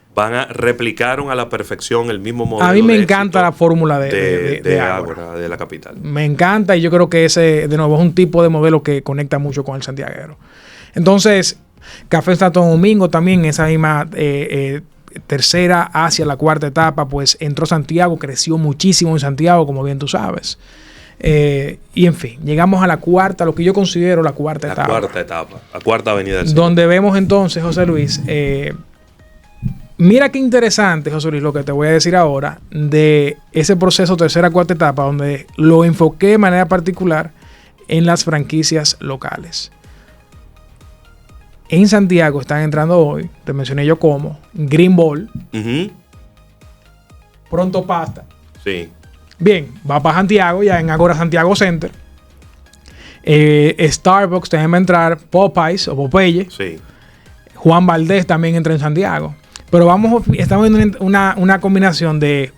replicaron a la perfección el mismo modelo. A mí me encanta la fórmula de Ágora, de la capital. Me encanta y yo creo que ese, de nuevo, es un tipo de modelo que conecta mucho con el santiaguero. Entonces, Café Santo Domingo también, esa misma tercera hacia la cuarta etapa, pues entró Santiago, creció muchísimo en Santiago, como bien tú sabes. Y en fin, llegamos a la cuarta, lo que yo considero la cuarta etapa. La cuarta avenida del centro. Donde vemos entonces, José Luis, mira qué interesante, José Luis, lo que te voy a decir ahora de ese proceso tercera, cuarta etapa, donde lo enfoqué de manera particular en las franquicias locales. En Santiago están entrando hoy, te mencioné yo como, Green Ball, Pronto Pasta. Sí. Bien, va para Santiago, ya en Ágora Santiago Center. Starbucks también va a entrar, Popeyes o Popeye. Sí. Juan Valdés también entra en Santiago. Pero estamos viendo una combinación de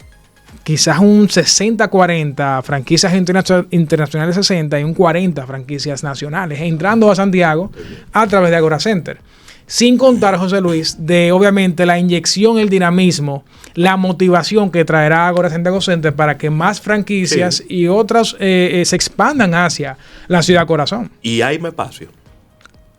quizás un 60-40 franquicias internacionales 60 y un 40 franquicias nacionales entrando a Santiago a través de Ágora Center. Sin contar, José Luis, de obviamente la inyección, el dinamismo, la motivación que traerá Ágora Santiago Center para que más franquicias y otras se expandan hacia la ciudad corazón. Y hay más espacio.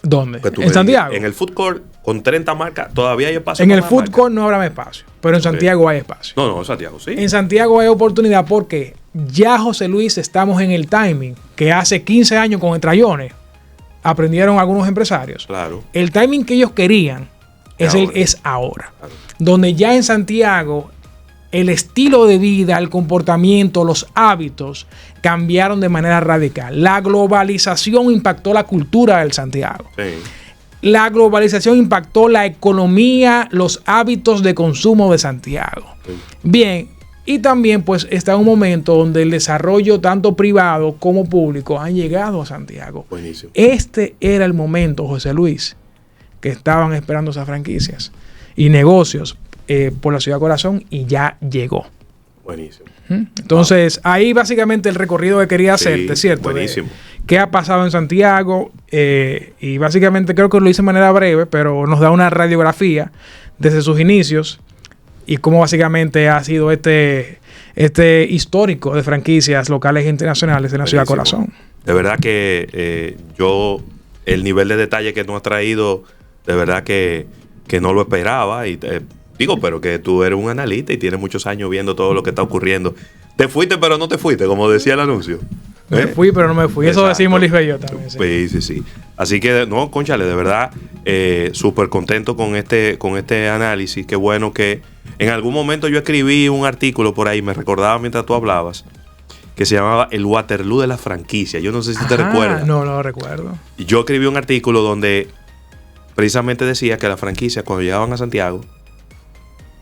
¿Dónde? Que tú ¿En me Santiago? digas, en el food court con 30 marcas todavía hay espacio. En para el más food marcas. court no habrá espacio, pero en Santiago hay espacio. No, en Santiago sí. En Santiago hay oportunidad porque ya, José Luis, estamos en el timing que hace 15 años con el Trayones aprendieron algunos empresarios. Claro. El timing que ellos querían es ahora. Claro. Donde ya en Santiago el estilo de vida, el comportamiento, los hábitos cambiaron de manera radical. La globalización impactó la cultura del Santiago. Sí. La globalización impactó la economía, los hábitos de consumo de Santiago. Sí. Bien, y también pues está un momento donde el desarrollo tanto privado como público han llegado a Santiago. Buenísimo. Este era el momento, José Luis, que estaban esperando esas franquicias y negocios por la ciudad corazón, y ya llegó. Buenísimo. Entonces, ahí básicamente el recorrido que quería hacerte, ¿cierto? Buenísimo. ¿Qué ha pasado en Santiago? Y básicamente creo que lo hice de manera breve, pero nos da una radiografía desde sus inicios y cómo básicamente ha sido este histórico de franquicias locales e internacionales en la ciudad corazón. De verdad que el nivel de detalle que nos ha traído, de verdad que no lo esperaba. Y pero que tú eres un analista y tienes muchos años viendo todo lo que está ocurriendo. Te fuiste, pero no te fuiste, como decía el anuncio. Me fui, pero no me fui. Eso Exacto. decimos Liz y yo también. Sí. Sí. Así que, no, cónchale, de verdad, súper contento con este análisis. Qué bueno que en algún momento yo escribí un artículo por ahí, me recordaba mientras tú hablabas, que se llamaba El Waterloo de la franquicia. Yo no sé si te recuerdas. No lo recuerdo. Y yo escribí un artículo donde precisamente decía que las franquicias, cuando llegaban a Santiago,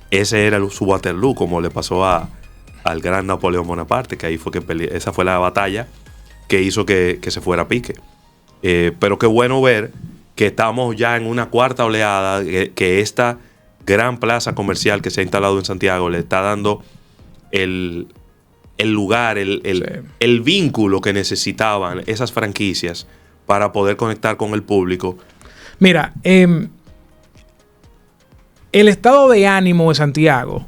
ese era su Waterloo, como le pasó al gran Napoleón Bonaparte, que ahí fue esa fue la batalla que hizo que se fuera a pique. Pero qué bueno ver que estamos ya en una cuarta oleada, que esta gran plaza comercial que se ha instalado en Santiago le está dando el lugar, el vínculo que necesitaban esas franquicias para poder conectar con el público. Mira, el estado de ánimo de Santiago,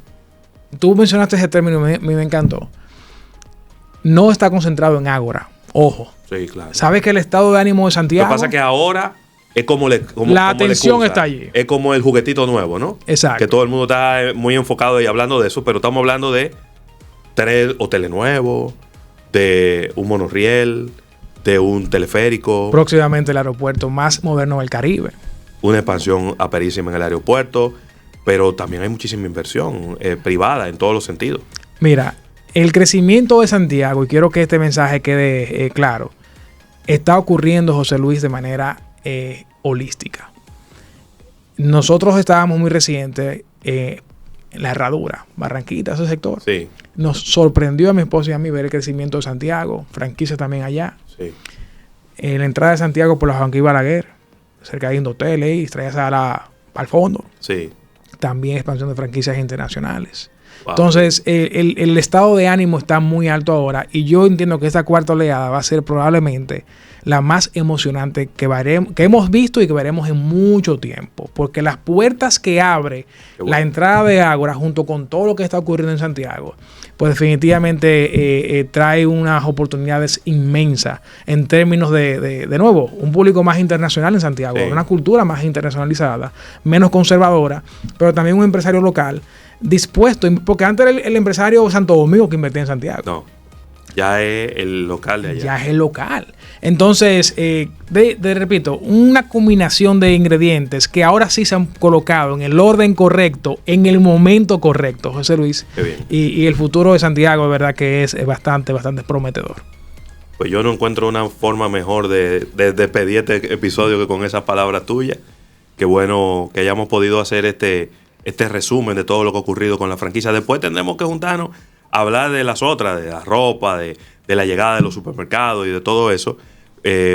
tú mencionaste ese término, me encantó. No está concentrado en Ágora. Ojo. Sí, claro. ¿Sabes que el estado de ánimo de Santiago? Lo que pasa es que ahora es como la atención está allí. Es como el juguetito nuevo, ¿no? Exacto. Que todo el mundo está muy enfocado y hablando de eso, pero estamos hablando de 3 hoteles nuevos, de un monorriel, de un teleférico. Próximamente el aeropuerto más moderno del Caribe. Una expansión aperísima en el aeropuerto, pero también hay muchísima inversión privada en todos los sentidos. Mira, el crecimiento de Santiago, y quiero que este mensaje quede claro, está ocurriendo, José Luis, de manera holística. Nosotros estábamos muy recientes en la Herradura, Barranquita, ese sector. Sí. Nos sorprendió a mi esposa y a mí ver el crecimiento de Santiago, franquicias también allá. Sí. La entrada de Santiago por la Joaquín Balaguer, cerca de Indotel, y traías al fondo. Sí. También expansión de franquicias internacionales. Wow. Entonces, el estado de ánimo está muy alto ahora, y yo entiendo que esta cuarta oleada va a ser probablemente la más emocionante que hemos visto y que veremos en mucho tiempo, porque las puertas que abre la entrada de Ágora junto con todo lo que está ocurriendo en Santiago, pues definitivamente trae unas oportunidades inmensas en términos de nuevo, un público más internacional en Santiago, Sí. una cultura más internacionalizada, menos conservadora, pero también un empresario local dispuesto, porque antes era el empresario Santo Domingo que invertía en Santiago. No. Ya es el local de allá. Ya es el local. Entonces, repito, una combinación de ingredientes que ahora sí se han colocado en el orden correcto, en el momento correcto, José Luis. Qué bien. Y el futuro de Santiago, de verdad que es bastante prometedor. Pues yo no encuentro una forma mejor de despedir este episodio que con esas palabras tuyas. Qué bueno que hayamos podido hacer este resumen de todo lo que ha ocurrido con la franquicia. Después tendremos que juntarnos a hablar de las otras, de la ropa, de la llegada de los supermercados y de todo eso,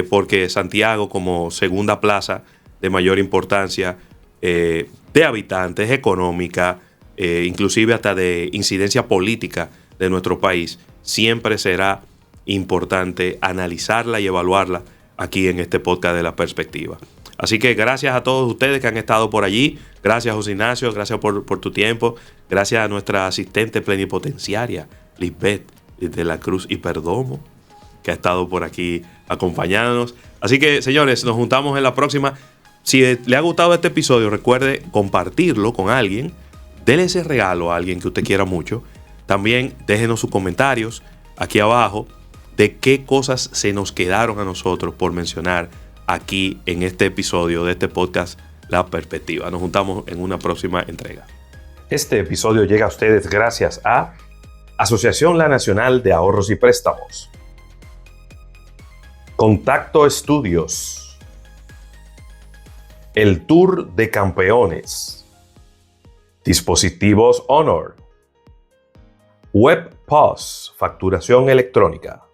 porque Santiago, como segunda plaza de mayor importancia de habitantes, económica, inclusive hasta de incidencia política de nuestro país, siempre será importante analizarla y evaluarla aquí en este podcast de La Perspectiva. Así que gracias a todos ustedes que han estado por allí. Gracias, José Ignacio. Gracias por tu tiempo. Gracias a nuestra asistente plenipotenciaria, Lisbeth de la Cruz y Perdomo, que ha estado por aquí acompañándonos. Así que, señores, nos juntamos en la próxima. Si le ha gustado este episodio, recuerde compartirlo con alguien. Dele ese regalo a alguien que usted quiera mucho. También déjenos sus comentarios aquí abajo de qué cosas se nos quedaron a nosotros por mencionar aquí en este episodio de este podcast La Perspectiva. Nos juntamos en una próxima entrega. Este episodio llega a ustedes gracias a Asociación La Nacional de Ahorros y Préstamos, Contacto Estudios, El Tour de Campeones, Dispositivos Honor, WebPOS, facturación electrónica,